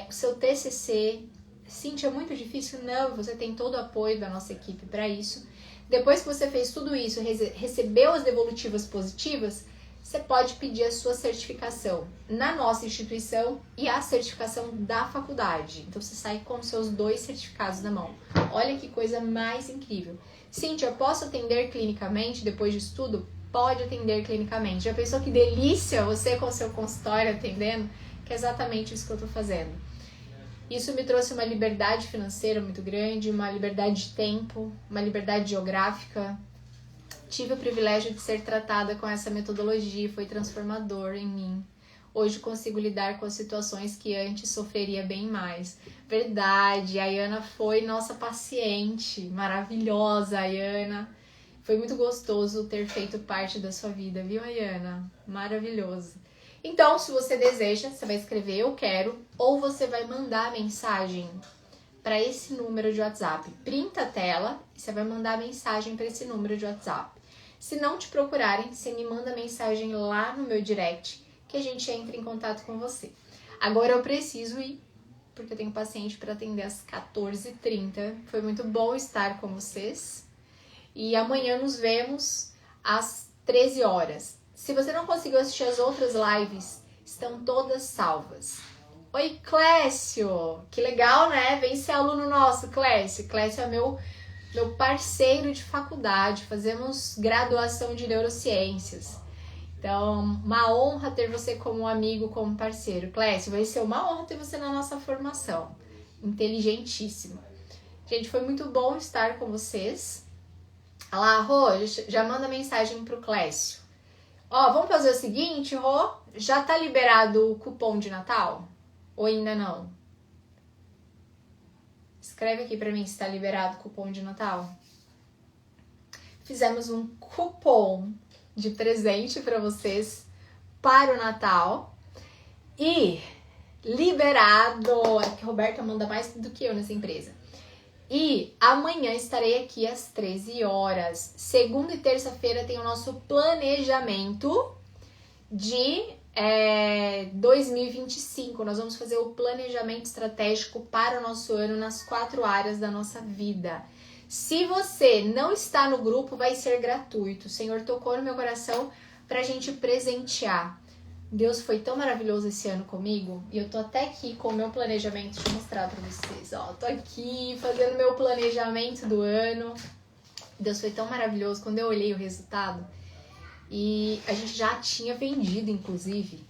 o seu TCC, Cíntia, é muito difícil? Não, você tem todo o apoio da nossa equipe para isso. Depois que você fez tudo isso, recebeu as devolutivas positivas, você pode pedir a sua certificação na nossa instituição e a certificação da faculdade. Então você sai com seus 2 certificados na mão. Olha que coisa mais incrível. Cíntia, posso atender clinicamente depois disso tudo? Pode atender clinicamente. Já pensou que delícia você com o seu consultório atendendo? Que é exatamente isso que eu tô fazendo. Isso me trouxe uma liberdade financeira muito grande, uma liberdade de tempo, uma liberdade geográfica. Tive o privilégio de ser tratada com essa metodologia, foi transformador em mim. Hoje consigo lidar com as situações que antes sofreria bem mais. Verdade, a Ayana foi nossa paciente, maravilhosa, Ayana. Foi muito gostoso ter feito parte da sua vida, viu, Ayana? Maravilhoso. Então, se você deseja, você vai escrever eu quero, ou você vai mandar mensagem para esse número de WhatsApp. Printa a tela e você vai mandar mensagem para esse número de WhatsApp. Se não te procurarem, você me manda mensagem lá no meu direct, que a gente entra em contato com você. Agora eu preciso ir, porque eu tenho paciente para atender às 14h30. Foi muito bom estar com vocês. E amanhã nos vemos às 13 horas. Se você não conseguiu assistir as outras lives, estão todas salvas. Oi, Clécio! Que legal, né? Vem ser aluno nosso, Clécio. Clécio é meu parceiro de faculdade. Fazemos graduação de neurociências. Então, uma honra ter você como amigo, como parceiro. Clécio, vai ser uma honra ter você na nossa formação. Inteligentíssimo. Gente, foi muito bom estar com vocês. Olha lá, Rô, já manda mensagem pro Clécio. Ó, vamos fazer o seguinte, Rô, já tá liberado o cupom de Natal? Ou ainda não? Escreve aqui pra mim se tá liberado o cupom de Natal. Fizemos um cupom de presente pra vocês para o Natal. E liberado, é que a Roberta manda mais do que eu nessa empresa. E amanhã estarei aqui às 13 horas. Segunda e terça-feira tem o nosso planejamento de 2025. Nós vamos fazer o planejamento estratégico para o nosso ano nas 4 áreas da nossa vida. Se você não está no grupo, vai ser gratuito. O Senhor tocou no meu coração para a gente presentear. Deus foi tão maravilhoso esse ano comigo, e eu tô até aqui com o meu planejamento, deixa eu mostrar pra vocês, ó, tô aqui fazendo meu planejamento do ano. Deus foi tão maravilhoso quando eu olhei o resultado, e a gente já tinha vendido, inclusive,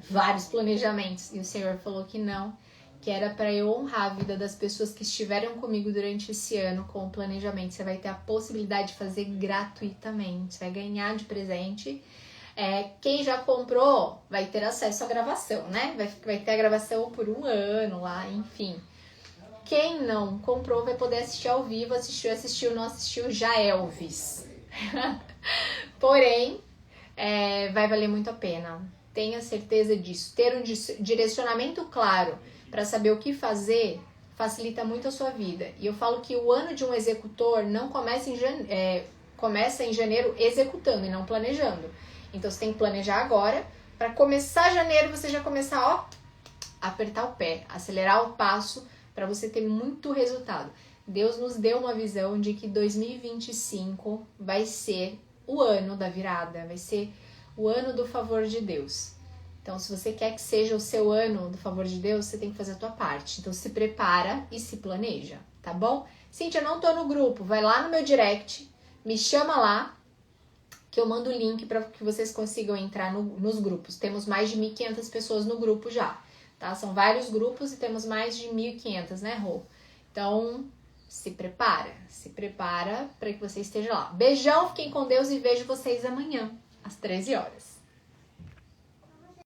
vários planejamentos, e o Senhor falou que não, que era para eu honrar a vida das pessoas que estiveram comigo durante esse ano com o planejamento. Você vai ter a possibilidade de fazer gratuitamente, você vai ganhar de presente. Quem já comprou vai ter acesso à gravação, né? Vai ter a gravação por 1 ano lá, enfim. Quem não comprou vai poder assistir ao vivo, assistiu, não assistiu, já Elvis. Porém, vai valer muito a pena. Tenha certeza disso. Ter um direcionamento claro para saber o que fazer facilita muito a sua vida. E eu falo que o ano de um executor não começa em janeiro executando e não planejando. Então você tem que planejar agora, para começar janeiro você já começar, ó, a apertar o pé, acelerar o passo para você ter muito resultado. Deus nos deu uma visão de que 2025 vai ser o ano da virada, vai ser o ano do favor de Deus. Então, se você quer que seja o seu ano do favor de Deus, você tem que fazer a tua parte. Então, se prepara e se planeja, tá bom? Cíntia, não tô no grupo, vai lá no meu direct, me chama lá, que eu mando o link para que vocês consigam entrar nos grupos. Temos mais de 1.500 pessoas no grupo já, tá? São vários grupos e temos mais de 1.500, né, Rô? Então, se prepara para que você esteja lá. Beijão, fiquem com Deus e vejo vocês amanhã, às 13 horas.